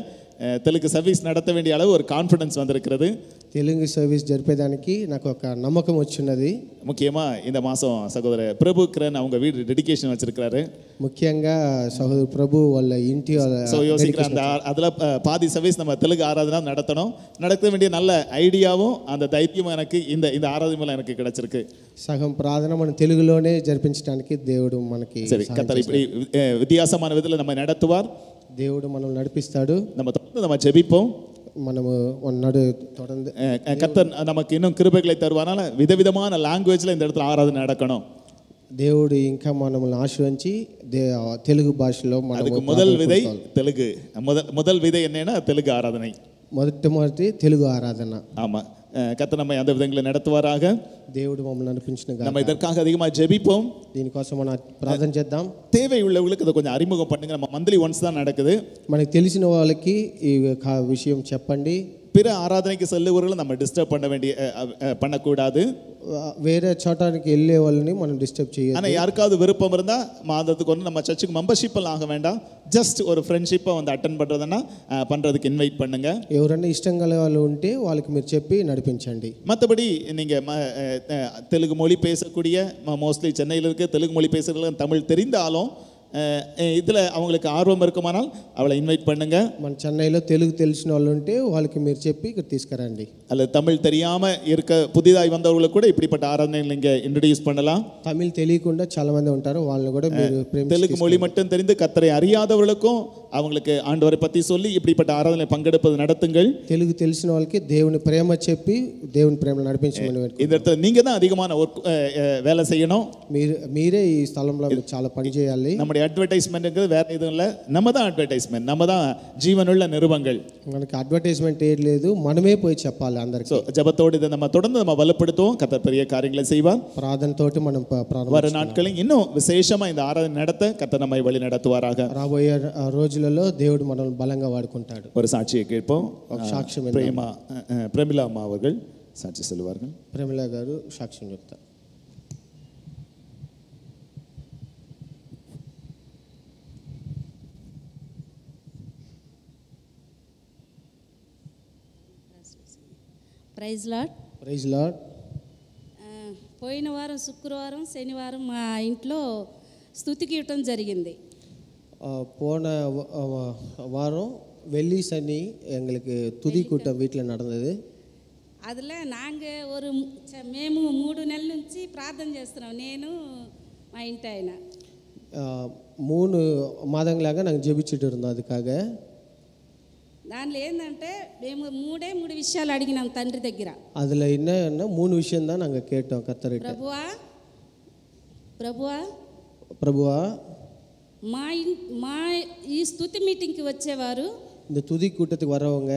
தெலுங்கு சர்வீஸ் நடத்த வேண்டிய அளவு ஒரு கான்ஃபிடன்ஸ் வந்திருக்கிறது. తెలుగు సర్వీస్ జరిపేదానికి నాకు ఒక నమ్మకం వచ్చినది. முக்கியமா இந்த மாசம் சகோதரர் பிரபு கிரண் அவங்க வீடு டெடிகேஷன் வச்சிருக்காரு. ముఖ్యంగా సహోదరు ప్రభు వాళ్ళ ఇంటి సో யோசிக்கிறேன் அதுல பாதி சர்வீஸ் நம்ம தெலுங்கு ஆராதனை நடத்தணும். நடத்த வேண்டிய நல்ல ஐடியாவும் அந்த தைரியமும் எனக்கு இந்த ஆராதனை மூலம் எனக்கு கிடைச்சிருக்கு. సగం ప్రార్థన మనం తెలుగులోనే జరిపించడానికి దేవుడు మనకి சரி கர்த்தர் இப்படி வித்தியாசமான விதத்துல நம்ம நடத்துவார். దేవుడు మనం నడిపిస్తాడు. நம்ம ஜெபிப்போம். మనము தொடர்ந்து கர்த்தர் நமக்கு இன்னும் கிருபைகளை தருவானால விதவிதமான లాంగ్వేజ్ல இந்த இடத்துல ఆరాధన நடக்கணும். దేవుడు ఇంకా మనల్ని ఆశీర్వదించి తెలుగు భాషలో அதுக்கு முதல் விதை தெலுங்கு. முதல் விதை என்னன்னா தெலுங்கு ஆராதனை. మొదటి తెలుగు ఆరాధన. ஆமா, கர்த்தர் நம்மை அந்த விதங்களை நடத்துவாராக. దేవుడు మమ్మల్ని నడిపించిన நம்ம இதற்காக அதிகமாக ஜெபிப்போம். దీనికోసం మనం ప్రార్థన చేద్దాం. தேவை உள்ளவங்களுக்கு அதை கொஞ்சம் அறிமுகம் பண்ணுங்க. நம்ம மந்த்லி ஒன்ஸ் தான் நடக்குது. మనకు తెలిసిన వాళ్ళకి ఈ విషయం చెప్పండి. பிற ஆராதனைக்கு செல்லுவவர்கள் நம்ம டிஸ்டர்ப் பண்ணக்கூடாது. వేరే చోటానికి వెళ్ళే వాళ్ళని మనం డిస్టర్బ్ చేయొద్దు. ஆனால் யாருக்காவது விருப்பம் இருந்தால் மாதத்துக்கு ஒன்று நம்ம சர்ச்சுக்கு மெம்பர்ஷிப் ஆக வேண்டாம். ஜஸ்ட் ஒரு ஃப்ரெண்ட்ஷிப்பை வந்து அட்டன் பண்ணுறதுன்னா பண்ணுறதுக்கு இன்வைட் பண்ணுங்க. ఎవరైనా ఇష్టం గల వాళ్ళు ఉంటే వాళ్ళకి మీరు చెప్పి నడిపించండి. மற்றபடி நீங்கள் தெலுங்கு மொழி பேசக்கூடிய மோஸ்ட்லி சென்னையில் இருக்க தெலுங்கு மொழி பேசுகிறவங்க தமிழ் தெரிந்தாலும் இதில் அவங்களுக்கு ஆர்வம் இருக்குமானால் அவளை இன்வைட் பண்ணுங்க. మన చెన్నైలో తెలుగు తెలిసిన వాళ్ళు ఉంటే వాళ్ళకి మీరు చెప్పి ఇక్కడ తీసుకురండి. அல்லது தமிழ் தெரியாமல் இருக்க புதிதாய் வந்தவர்களுக்கு கூட இப்படிப்பட்ட ஆராதனைகள் நீங்கள் இன்ட்ரடியூஸ் பண்ணலாம். తమిళ్ తెలియకుండా చాలా మంది ఉంటారు, వాళ్ళని కూడా మీరు தெலுங்கு மொழி மட்டும் தெரிந்து கர்த்தரை அறியாதவர்களுக்கும் அவங்களுக்கு ஆண்டவரை பற்றி சொல்லி இப்படிப்பட்ட ஆராதனை பங்கெடுப்பது நடத்துங்கள். తెలుగు తెలిసిన వాళ్ళకి దేవుని ప్రేమ చెప్పి దేవుని ప్రేమను నడిపించమని இந்த இடத்துல நீங்கள் தான் அதிகமான வேலை செய்யணும். మీరే ఈ స్థలంలో చాలా పని చేయాలి. நம்முடைய அட்வர்டைஸ்மெண்ட்ங்கிறது வேற எதுவும் இல்லை, நம்ம தான் அட்வர்டைஸ்மெண்ட், நம்ம தான் ஜீவனுள்ள நிருபங்கள். మనకి అడ్వర్టైజ్మెంట్ ఏం లేదు, మనమే పోయి చెప్పాలి అందరికీ. ஜபத்தோடு இதை நம்ம தொடர்ந்து நம்ம வலுப்படுத்துவோம். கர்த்தர் பெரிய காரியங்களை செய்வார். ప్రార్థనతోటి మనం வர நாட்களில் இன்னும் விசேஷமா இந்த ஆராதனை நடத்த கர்த்தர் நம்மை வழி நடத்துவாராக. రాబోయే రోజులలో దేవుడు మనల్ని బలంగా వాడుకుంటాడు. ஒரு சாட்சியை கேட்போம். సాక్ష్యం பிரமிளா அம்மா அவர்கள் சாட்சி சொல்லுவார்கள். ప్రమిళ గారు సాక్ష్యం చెప్తారు. Praise Lord. Praise Lord. పోయిన వారం శుక్రవారం శనివారం మా ఇంట్లో స్తుతికి ఇవ్వటం జరిగింది. போன வாரம் வெள்ளி சனி எங்களுக்கு துதி கூட்டம் வீட்டில் நடந்தது. அதில் நாங்கள் మేము 3 నెలల నుంచి ప్రార్థన చేస్తున్నాం, నేను మా ఇంటి ఆయన. 3 மாதங்களாக நாங்கள் ஜெபிச்சுட்டு இருந்தோம் அதுக்காக. దానిలో ఏంటంటే మేము 3 విషయాలు అడిగినాం తండ్రి దగ్గర. அதில் என்ன 3 விஷயம் தான் நாங்கள் கேட்டோம் கர்த்தர்கிட்ட. ప్రభువా మా ఈ స్తుతి మీటింగ్కి వచ్చేవారు, இந்த துதி கூட்டத்துக்கு வரவங்க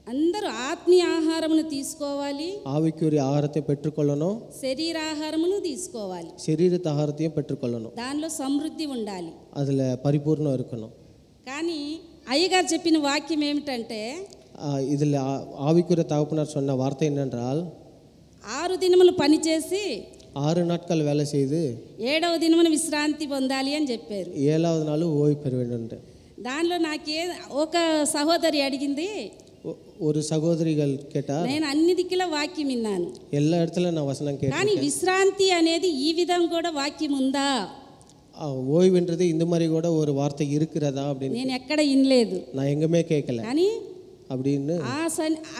అందరూ ఆత్మీయ ఆహారమును తీసుకోవాలి, ஆவிக்குரிய ஆகாரத்தை பெற்றுக்கொள்ளணும், శరీర ఆహారమును తీసుకోవాలి, శరీరత ఆహారத்தையும் பெற்றுக்கொள்ளணும், దానిలో సమృద్ధి ఉండాలి, அதில் பரிபூர்ணம் இருக்கணும். కానీ అయ్యగారు చెప్పిన వాక్యం ఏమిటంటే இதில் ஆவிக்குரிய தகப்பனார் சொன்ன வார்த்தை என்னென்றால் 6 దినములు పనిచేసి 6 நாட்கள் வேலை செய்து 7వ దినమున విశ్రాంతి పొందాలి అని చెప్పారు. 7வது நாள் ஓய்வு பெற வேண்டும். దానిలో ఒక సహోదరి అడిగింది, ஒரு சகோதரிகள் கேட்டா, నేను అన్ని దిక్కుల వాక్యం విన్నాను, எல்லா இடத்துல நான் வசனம் கேட்டேன், కానీ విశ్రాంతి అనేది ఈ విధంగా కూడా వాక్యం ఉందా, ஓய்வுன்றது இந்த மாதிரி கூட ஒரு வார்த்தை இருக்கிறதா அப்படின்னு నేను ఎక్కడ వినలేదు, நான் எங்குமே கேட்கல. కానీ அப்படின்னு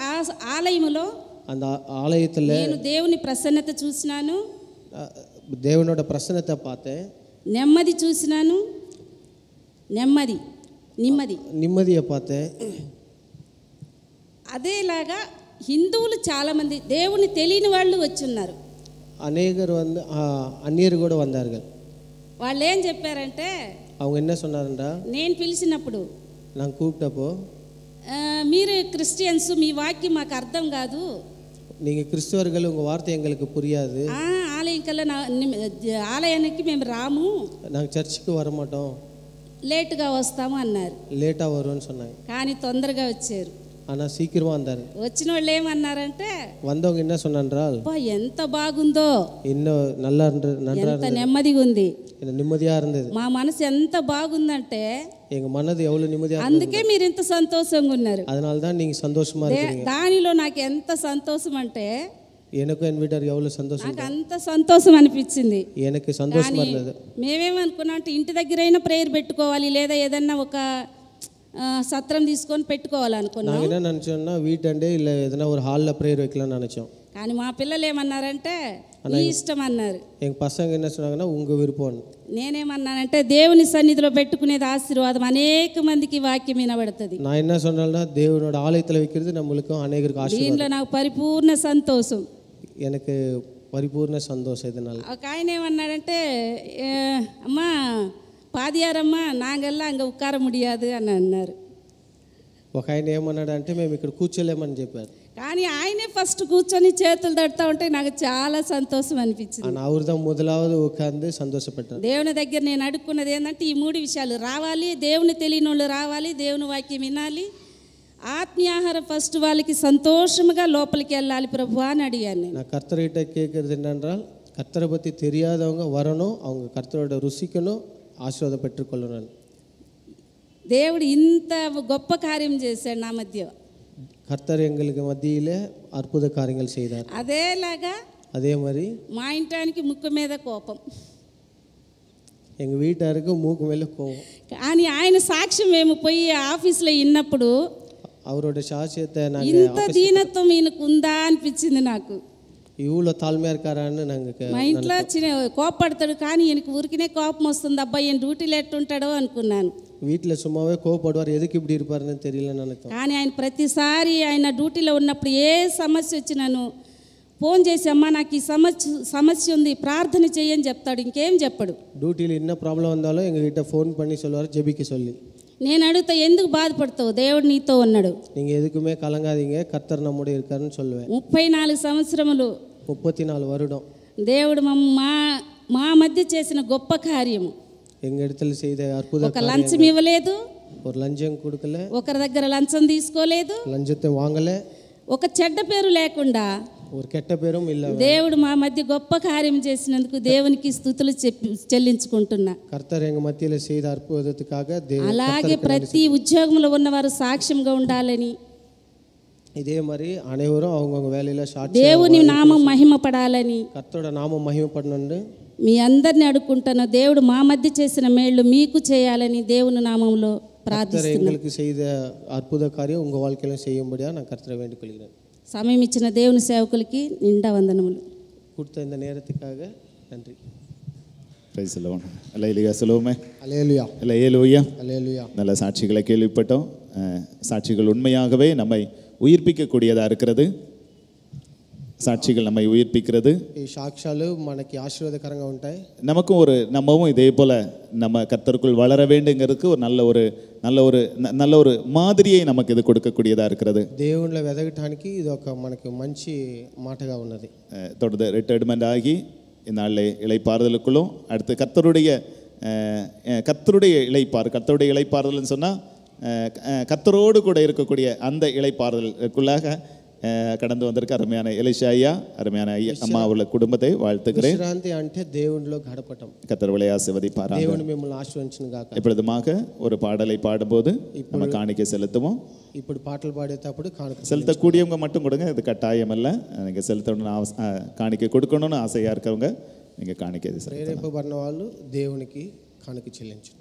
ఆ ఆలయములో அந்த ஆலயத்தில் నేను దేవుని ప్రసన్నత చూసినాను, தேவனோட பிரசன்னத்தை பார்த்தேன், నెమ్మది చూసినాను, నిమ్మదిயை பார்த்தேன். అదేలాగా హిందువులు చాలామంది దేవుని తెలియని వాళ్ళు వచ్చి ఉన్నారు. அநேகர் வந்து அந்நியர் கூட வந்தார்கள். వాళ్ళు ఏం చెప్పారంటే, அவங்க என்ன சொன்னாருன்றா, నేను పిలిచినప్పుడు நான் கூப்பிட்டப்போ, మీరు క్రిస్టియన్స్, మీ వాక్యం మాకు అర్థం కాదు, நீங்கள் கிறிஸ்தவர்கள், உங்கள் வார்த்தை எங்களுக்கு புரியாது, ఆలయం కల్లా ఆలయానికి మేము రాము, நாங்கள் சர்ச்சுக்கு வரமாட்டோம், లేటుగా వస్తాము అన్నారు. லேட்டாக வருவோன்னு சொன்னாங்க. కానీ తొందరగా వచ్చారు. ஆனால் சீக்கிரமாக வந்தார். వచ్చిన వాళ్ళు ఏమన్నారంటే, வந்தவங்க என்ன சொன்னான்றால், ఎంత బాగుందో, இன்னும் நல்லா ఎంత నెమ్మదిగా ఉంది, நிம்மதியாக இருந்தது, మా మనసు ఎంత బాగుందంటే எங்கள் மனது எவ்வளோ நிம்மதியாக, అందుకే మీరు ఇంత సంతోషంగా ఉన్నారు. அதனால தான் நீங்கள் சந்தோஷமாக இருக்கீங்க. దానిలో నాకు ఎంత సంతోషం అంటే, எனக்கும் என் வீட்டாருக்கு எவ்வளோ சந்தோஷம், నాకు అంత సంతోషం అనిపించింది. எனக்கு సந்தోషமாக இருந்தது. మేమేమనుకున్నాం అంటే, ఇంటి దగ్గరైనా ప్రేయర్ పెట్టుకోవాలి, లేదా ఏదన్నా ఒక సత్రం తీసుకొని పెట్టుకోవాలనుకున్నాం. நாங்கள் என்ன நினச்சோம்னா, வீட்டாண்டே இல்லை எதனா ஒரு ஹாலில் ப்ரேயர் வைக்கலாம்னு நினச்சோம். కానీ మా పిల్లలు ఏమన్నారంటే, నీ ఇష్టం అన్నారు. எங்கள் பசங்க என்ன சொன்னாங்கன்னா, உங்கள் விருப்பம். నేనేమన్నానంటే, దేవుని సన్నిధిలో పెట్టుకునేది ఆశీర్వాదం, అనేక మందికి వాక్యం వినబడుతుంది. நான் என்ன சொன்னால்னா, தேவனோட ஆலயத்தில் வைக்கிறது நம்மளுக்கும் அநேகருக்கு ஆசீர்வாதம். దీనిలో నాకు పరిపూర్ణ సంతోషం, எனக்கு பரிபூர்ண சந்தோஷம். இதனால் ఒక ఆయన ఏమన్నాడంటే, అమ్మా పాదియారమ్మా నాంగల్లా అంగ ఉక్కార ముడియాదు అని అన్నారు. ఒక ఆయన ఏమన్నాడంటే, మేము ఇక్కడ కూర్చోలేమని చెప్పారు. కానీ ఆయనే ఫస్ట్ కూర్చొని చేతులు తడుతూ ఉంటే నాకు చాలా సంతోషం అనిపించింది. ஆனால் அவர் தான் முதலாவது உட்கார்ந்து சந்தோஷப்பட்டார். దేవుని దగ్గర నేను అడుక్కున్నది ఏంటంటే, ఈ 3 విషయాలు రావాలి. దేవుని తెలియని వాళ్ళు రావాలి, దేవుని వాక్యం వినాలి, ఆత్మీయాహారం ఫస్ట్ వాళ్ళకి సంతోషముగా లోపలికి వెళ్ళాలి ప్రభు అని అడిగాను నేను. நான் கர்த்தர்கிட்ட கேட்கறது என்னென்றால், கர்த்தரை பற்றி தெரியாதவங்க வரணும், அவங்க கர்த்தரோட ருசிக்கணும், ఆశీర్వాదం పెట్టుకోవాలని. దేవుడు ఇంత గొప్ప కార్యం చేశాడు నా మధ్య. கர்த்தர் எங்களுக்கு மத்தியிலே அற்புத காரியங்கள் செய்தார். అదేలాగా அதே மாதிரி మా ఇంటానికి ముక్కు మీద కోపం, எங்கள் வீட்டாருக்கு மூக்கு மேலே கோவம். కానీ ఆయన సాక్ష్యం మేము పోయి ఆఫీస్లో విన్నప్పుడు அவரோட சாட்சியத்தை ఇంత దీనత్వం ఈయనకు ఉందా అనిపించింది నాకు. இவ்வளோ தாழ்மையாக இருக்காரான்னு நாங்கள் మా ఇంట్లో కోపడతాడు, కానీ ఈయనకు ఊరికినే కోపం వస్తుంది, అబ్బాయి ఈయన డ్యూటీలో ఎట్టుంటాడో అనుకున్నాను. வீட்டில் சும்மாவே கோவப்படுவார், எதுக்கு இப்படி இருப்பாருன்னு தெரியலன்னு நினைத்தோம். కానీ ఆయన ప్రతిసారి ఆయన డ్యూటీలో ఉన్నప్పుడు ఏ సమస్య వచ్చినాను ఫోన్ చేసి, అమ్మా నాకు ఈ సమస్య ఉంది ప్రార్థన చేయని చెప్తాడు, ఇంకేం చెప్పడు. டியூட்டியில் என்ன ப்ராப்ளம் வந்தாலும் எங்ககிட்ட ஃபோன் பண்ணி சொல்லுவார், ஜெபிக்க சொல்லி. నేను అడుగుతా, ఎందుకు బాధపడతావు, దేవుడు నీతో ఉన్నాడు, நீங்கள் எதுக்குமே கலங்காதீங்க, கர்த்தர் நம்முடைய இருக்காருன்னு சொல்லுவேன். 34 సంవత్సరములు 34 வருடம் దేవుడు మా మధ్య చేసిన గొప్ప కార్యము. எங்கள் இடத்துல செய்த அற்புத ఒక లంచం ఇవ్వలేదు, ஒரு லஞ்சம் கொடுக்கல, ఒకరి దగ్గర లంచం తీసుకోలేదు, லஞ்சத்தை வாங்கலை, ఒక చెడ్డ పేరు లేకుండా ஒரு கெட்ட பேரும் இல்லை. దేవుడు మా మధ్య గొప్ప కార్యం చేసినందుకు దేవునికి స్తుతులు చెల్లించుకుంటున్నా. கர்த்தர் எங்கள் மத்தியில் செய்த அற்புதத்துக்காக అలాగే ప్రతి ఉద్యోగంలో ఉన్నవారు సాక్ష్యంగా ఉండాలని, இதே மாதிரி அனைவரும் அவங்கவுங்க வேலையில் சாட்சி, దేవుని నామం మహిమపడాలని கர்த்தரோட நாமம் மகிமைப்படணும்னு మీ అందరిని అడుక్కుంటున్నా. దేవుడు మా మధ్య చేసిన మేళ్ళు మీకు చేయాలని దేవుని నామంలో ప్రార్థిస్తున్నాను. எங்களுக்கு செய்த அற்புத காரியம் உங்கள் வாழ்க்கையிலும் செய்யும்படியாக நான் கர்த்தரை வேண்டிக் கொள்கிறேன். సమయం ఇచ్చిన దేవుని సేవకులకి నిండా వందనములు. கொடுத்த இந்த நேரத்துக்காக நன்றி. Praise the Lord. அல்லேலூயா சொல்லுவோமே. அல்லேலூயா, அல்லேலூயா. அல்லேலூயா. நல்ல சாட்சிகளை கேள்விப்பட்டோம். சாட்சிகள் உண்மையாகவே நம்மை உயிர்ப்பிக்கக்கூடியதாக இருக்கிறது. సాక్షిகள் நம்மை உயிர்ப்பிக்கிறது. ఈ సాక్ష్యాలు మనకి ఆశీర్వాదకరంగా ఉంటాయి. நமக்கும் நம்மவும் இதே போல நம்ம கர்த்தருக்குள் வளர வேண்டுங்கிறதுக்கு ஒரு நல்ல ஒரு மாதிரியை நமக்கு இது கொடுக்கக்கூடியதாக இருக்கிறது. దేవునిలో వెదగటానికి ఇది ఒక మనకి మంచి మాటగా ఉన్నది. தொடர்ந்து ரிட்டையர்மெண்ட் ஆகி இந்நாளில் இளைப்பாறுதலுக்குள்ளும் அடுத்து கர்த்தருடைய இளைப்பாறுதல்னு சொன்னால் கர்த்தரோடு கூட இருக்கக்கூடிய அந்த இளைப்பாறுதலுக்குள்ளாக கடந்து வந்திருக்க அருமையான எலிஷா ஐயா, அருமையான அம்மா உள்ள குடும்பத்தை வாழ்த்துக்கிறேன். విశ్రాంతి అంటే దేవునిలో గడపటం. கர்த்தர் உங்களை ஆசீர்வதிப்பாராக. దేవుని మిమ్మల్ని ఆశీర్వదించును గాక. இப்பொழுதுமாக ஒரு பாடலை பாடும்போது நம்ம காணிக்கை செலுத்துவோம். ఇప్పుడు పాటలు పాడేటప్పుడు కానుక செலுத்தக்கூடியவங்க மட்டும் கொடுங்க, இது கட்டாயம் அல்ல. நீங்கள் செலுத்தணும்னு காணிக்கை கொடுக்கணும்னு ஆசையாக இருக்கிறவங்க நீங்கள் காணிக்கை ప్రేరేపబడిన వాళ్ళు దేవునికి కానుక చెల్లించు.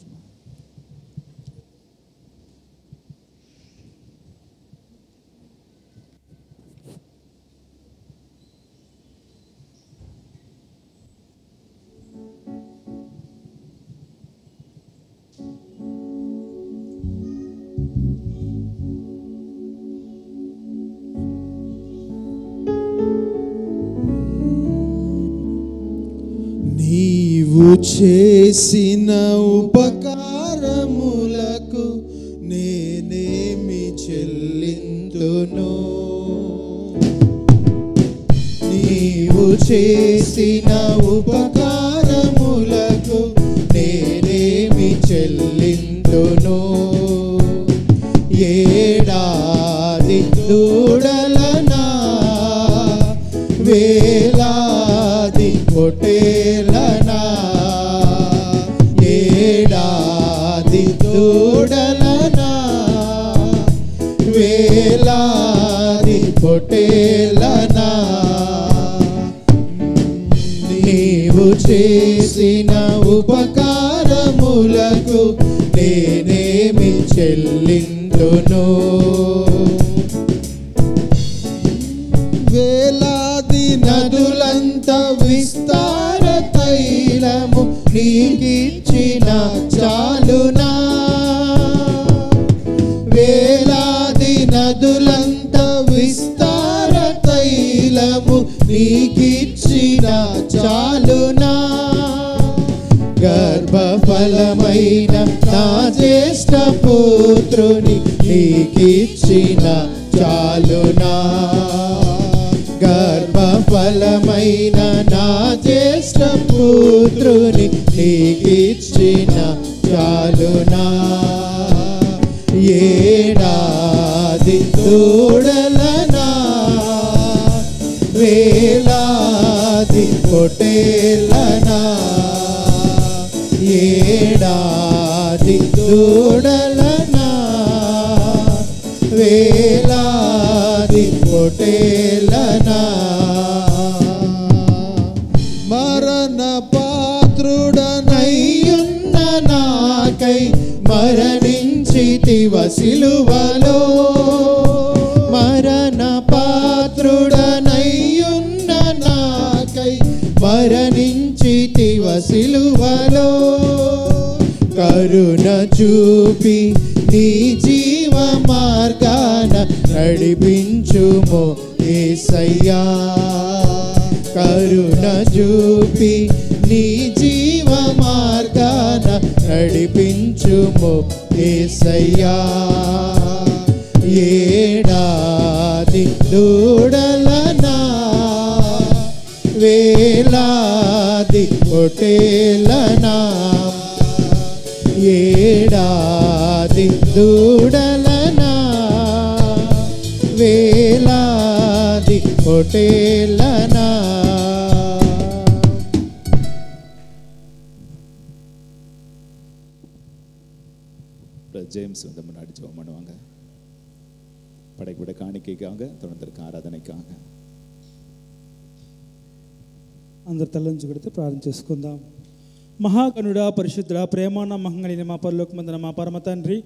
నీవు చేసిన ఉపకారములకు నేనేమి చెల్లింతును? నీవు చేసిన ఉపకారములకు నేనేమి చెల్లింతును? ఏడాది దూడలనా వేలాది పొటేలనా, ఏడాది దూడలనా వేలాది పొటేలనా, నీవు చేసిన ఉపకారములకు నేనేమి చెల్లింతును? వేలాది నదులంత విస్తార తైలము నీకిచ్చిన చాలునా? వేలాది నదులంత విస్తార తైలము నీకిచ్చిన చాలునా? గర్భఫలమైన నా జ్యేష్ఠ పుత్రుని నీకిచ్చిన చాలునా? గర్భఫలమైన నా జ్యేష్ఠ పుత్రుని నీకిచ్చిన చాలునా? ఏడాది దూడలనా వేలాది పొటేలనా, ఏడాది దూడలనా వేలాది పొటేలనా, మరణ పాత్రుడనయ్యున్న నాకై మరణించితివ సిలువలో, మరణ పాత్రుడనయ్యున్న నాకై మరణించితివ సిలువలో, కరుణ చూపి నీ జీవ మార్గాన నడిపించుమో యేసయ్యా, కరుణ చూపి నీ జీవ మార్గాన నడిపించుమో యేసయ్యా, ఏడాది దూడలనా వేలాది పొటేలనా, ఏడాది దూడలనా వేలాది పొటేలనా. ஜேம்ஸ் வந்து முன்னாடி ஜெபம் பண்ணுவாங்க. படைக்கப்பட்ட காணிக்கைக்காக, தொடர்ந்திருக்க ఆరాధనக்காக. అందరు తలంచుకొడితే ప్రార్థన చేసుకుందాం. మహాగణుడా, పరిశుద్ధుడా, ప్రేమ నమ్మకం కలిగిన మా పరలోకమందున మా పరమ తండ్రి,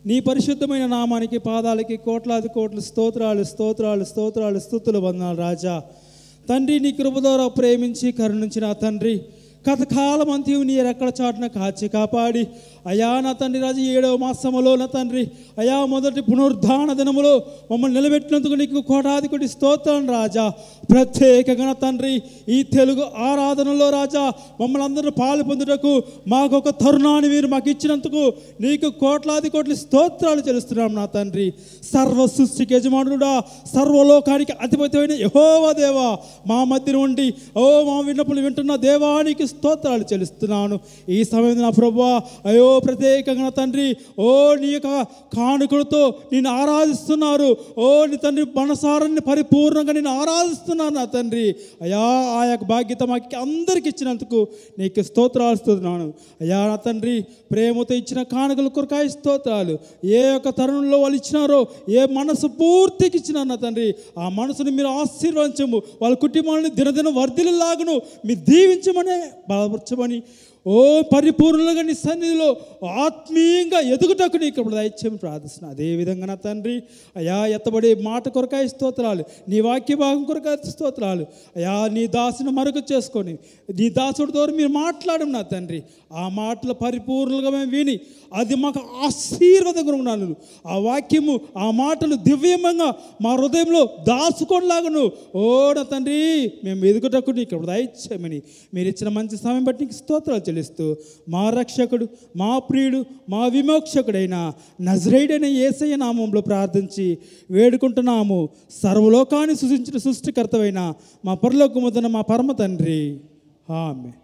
నీ పరిశుద్ధమైన నామానికి పాదాలకి కోట్లాది కోట్లు స్తోత్రాలు స్తోత్రాలు స్తోత్రాలు స్తుతులు వందనాలు రాజా. తండ్రి, నీ కృప ద్వారా ప్రేమించి కరుణించిన తండ్రి, కథకాలం అంత్యం నీ రెక్కల చాటున కాచి కాపాడి అయా నా తండ్రి రాజు 7వ మాసములో నా తండ్రి అయా మొదటి పునరుద్ధాన దినములో మమ్మల్ని నిలబెట్టినందుకు నీకు కోటాది కోటి స్తోత్రం రాజా. ప్రత్యేకంగా నా తండ్రి ఈ తెలుగు ఆరాధనలో రాజా మమ్మల్ని అందరూ పాలు పొందుటకు మాకు ఒక తరుణాన్ని మీరు మాకు ఇచ్చినందుకు నీకు కోట్లాది కోట్ల స్తోత్రాలు చెల్లిస్తున్నాం నా తండ్రి. సర్వ సృష్టికి యజమానుడా, సర్వలోకానికి అధిపతివైన యెహోవా దేవా, మా మధ్య నుండి మా విన్నపులు వింటున్న దేవానికి స్తోత్రాలు చెల్లిస్తున్నాను. ఈ సమయం నా ప్రభువా అయ్యో ప్రత్యేకంగా నా తండ్రి నీ యొక్క కానుకలతో నేను ఆరాధిస్తున్నారు. నీ తండ్రి మనసారాన్ని పరిపూర్ణంగా నేను ఆరాధిస్తున్నాను నా తండ్రి. అయ్యా ఆ యొక్క బాధ్యత మాకు అందరికి ఇచ్చినందుకు నీకు స్తోత్రాలు ఇస్తున్నాను. అయ్యా నా తండ్రి ప్రేమతో ఇచ్చిన కానుకల కొరకాయ స్తోత్రాలు. ఏ యొక్క తరుణంలో వాళ్ళు ఇచ్చినారో, ఏ మనసు పూర్తికి ఇచ్చినారు నా తండ్రి, ఆ మనసుని మీరు ఆశీర్వదించము, వాళ్ళ కుటుంబాలను దినదిన వర్ధిల్లాగును మీరు దీవించమని బలపరచమని ఓ పరిపూర్ణంగా నీ సన్నిధిలో ఆత్మీయంగా ఎదుగుటకు నీ కృప దయచేయమని ప్రార్థిస్తున్నాను. అదేవిధంగా నా తండ్రి అయా ఎత్తబడే మాట కొరకాయ స్తోత్రాలు, నీ వాక్య భాగం కొరకాయ స్తోత్రాలు. అయా నీ దాసుని మరుగు చేసుకొని నీ దాసుడి ద్వారా మీరు మాట్లాడము నా తండ్రి. ఆ మాటలు పరిపూర్ణంగా మేము విని అది మాకు ఆశీర్వాదంగా ఉన్నాను. ఆ వాక్యము ఆ మాటలు దివ్యంగా మా హృదయంలో దాచుకోలాగను. ఓ నా తండ్రి మేము ఎదుగుటకు నీకు దయచేయమని మీరు ఇచ్చిన మంచి సమయం బట్టి నీకు స్తోత్రాలు చెల్లిస్తూ మా రక్షకుడు, మా ప్రియుడు, మా విమోక్షకుడైన నజరేయుడైన యేసయ్య నామంలో ప్రార్థించి వేడుకుంటున్నాము. సర్వలోకాన్ని సృష్టించిన సృష్టికర్తవైన మా పరలోకమున్న మా పరమ తండ్రి. ఆమేన్.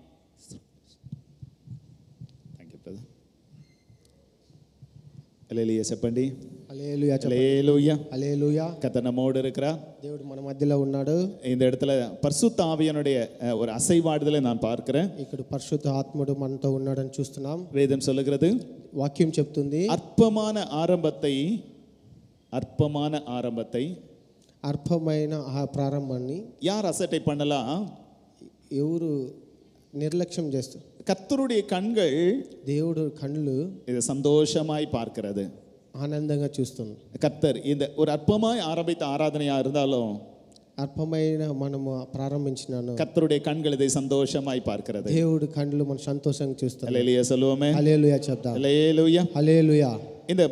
அல்லேலூயா చెప్పండి. హల్లెలూయా அல்லேலூயா. హల్లెలూయా. கர்த்தர் நம்மோடு இருக்கிறார். దేవుడు మన మధ్యలో ఉన్నాడు. இந்த இடத்துல பரிசுத்த ஆவியானுடைய ஒரு அசைவாடுதலை நான் பார்க்கிறேன். ఇక్కడ పరిశుద్ధ ఆత్ముడు మనతో ఉన్నాడని చూస్తున్నాం. வேதம் சொல்லுகிறது, వాక్యం చెప్తుంది అర్పమైన ఆరంభத்தை అర్పమైన ఆ ప్రారంభాన్ని யார் அசட்டை பண்ணலாம்? ఎవరు నిర్లక్ష్యం చేస్తారు? கர்த்தருடைய கண்கள் దేవుడు కళ్ళు இதை சந்தோஷமாய் பார்க்கிறது. ఆనందంగా చూస్తుంది. கர்த்தர் இந்த ஒரு அற்பமாய் ஆரம்பித்த ஆராதனையா இருந்தாலும் అర్పమైన మనము ప్రారంభించినాను. கர்த்தருடைய கண்கள் இதை சந்தோஷமாய் பார்க்கிறது. దేవుడు కళ్ళు మన సంతోషంగా చూస్తాడు. அல்லேலூயா சொல்லுவோமே. హల్లెలూయా చెప్దాం. அல்லேலூயா. హల్లెలూయా. இந்த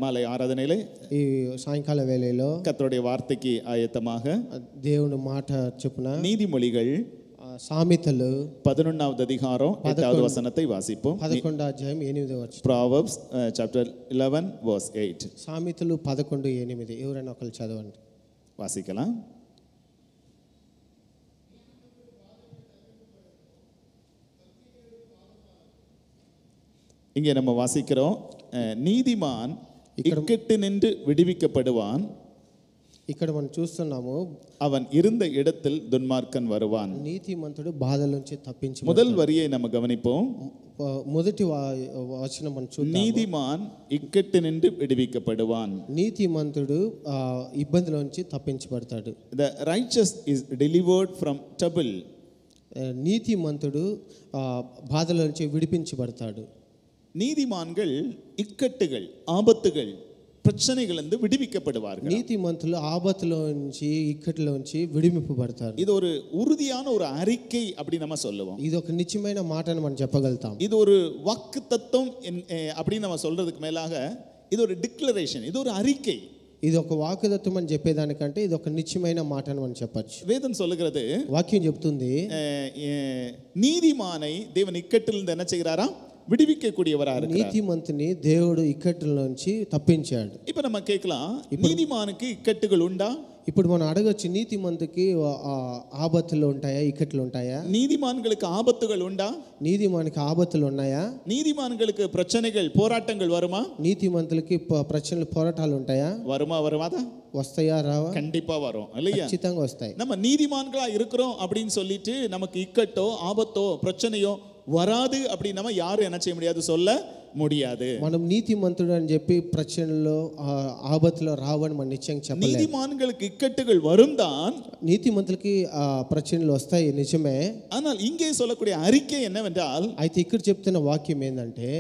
மாலை ஆராதனையிலே ఈ సాయంకాల వేళలో கர்த்தருடைய வார்த்தைக்கு ஆயத்தமாக దేవుని మాట చెప్పున நீதிமொழிகள் సామెతలు 11வது அதிகாரம் 8வது வசனத்தை வாசிப்போம். 11వ అధ్యాయం 8వ వచనం. Proverbs chapter 11 verse 8. సామెతలు 11:8. ఎవరైనా ఒకరు చదవండి. வாசிக்கலாம். இங்கே நம்ம வாசிக்கிறோம், நீதிமான் இக்கட்டு நின்று விடுவிக்கப்படுவான், ఇక్కడ మనం చూస్తున్నాము அவன் இருந்த இடத்தில் துன்மார்க்கன் வருவான். నీతిమంతుడు బాధల నుంచి తప్పించి. முதல் வரியை நம்ம கவனிப்போம். మొదటి వచనం మనం చూద్దాం. நீதிமான் இக்கட்டு நின்று விடுவிக்கப்படுவான். నీతిమంతుడు ఇబ్బందుల నుంచి తప్పించబడతాడు. The righteous is delivered from trouble. నీతిమంతుడు బాధల నుంచి విడిపించబడతాడు. நீதிமான்கள் இக்கட்டுகள், ஆபத்துகள், பிரச்சனைகள் இருந்து விடுவிக்கப்படுவார்கள். నీతిమంతులు ఆపత్తులో నుంచి, ఇక్కట్లో నుంచి విడిపింపబడతారు. இது ஒரு உறுதியான ஒரு அறிக்கை அப்படி நம்ம சொல்லுவோம். ఇది ఒక నిశ్చయమైన మాటను మనం చెప్పగలుగుతాం. இது ஒரு வாக்குத்தத்தம் அப்படி நம்ம சொல்றதுக்கு மேலாக இது ஒரு டிக்ளரேஷன், இது ஒரு அறிக்கை. ఇది ఒక వాగ్దానం అని చెప్పేదానికంటే ఇది ఒక నిశ్చయమైన మాటను మనం చెప్పొచ్చు. வேதம் சொல்லுகிறது, వాక్యం చెప్తుంది, நீதிமானை தேவன் இக்கட்டிலிருந்து என்ன செய்கிறாரா? விடுவிக்கக்கூடியவரா இருக்கிறார். నీతిమంతుని దేవుడు ఇక్కట్ల నుంచి తప్పించాడు. இப்ப நம்ம கேட்கலாம், நீதிமானுக்கு இக்கட்டுகள் உண்டா? ఇప్పుడు మనం అడగొచ్చు, నీతిమంతుకి ఆపత్తులు ఉంటాయా, ఇక్కట్లు ఉంటాయా? நீதிமான்களுக்கு ஆபத்துகள் உண்டா? నీతిమానికి ఆపత్తులు ఉన్నాయా? நீதிமான்களுக்கு பிரச்சனைகள், போராட்டங்கள் வருமா? నీతిమంతులకి ప్రశ్నలు, పోరాటాలు ఉంటాయా? வருமாதா? వస్తాయా, రావా? கண்டிப்பா வரும் இல்லையா? ఖచ్చితంగా వస్తాయి. நம்ம நீதிமான்களா இருக்கிறோம் அப்படின்னு சொல்லிட்டு நமக்கு இக்கட்டோ ஆபத்தோ பிரச்சனையோ வராது அப்படி நம்ம யாரும் என்ன செய்ய முடியாது, சொல்ல முடியாது. మనం నీతిమంతుడు అని చెప్పి ప్రశ్నల్లో ఆపత్తులో రావని మనం నిశ్చయంగా చెప్పలేము. நீதிமான்களுக்கு இக்கட்டுகள் வரும் தான், నీతిమంతులకి ప్రశ్నలు వస్తాయి, నిజమే. ஆனால் இங்கே சொல்லக்கூடிய அறிக்கை என்னவென்றால், అయితే ఇక్కడ చెప్తున్న వాక్యం ఏంటంటే,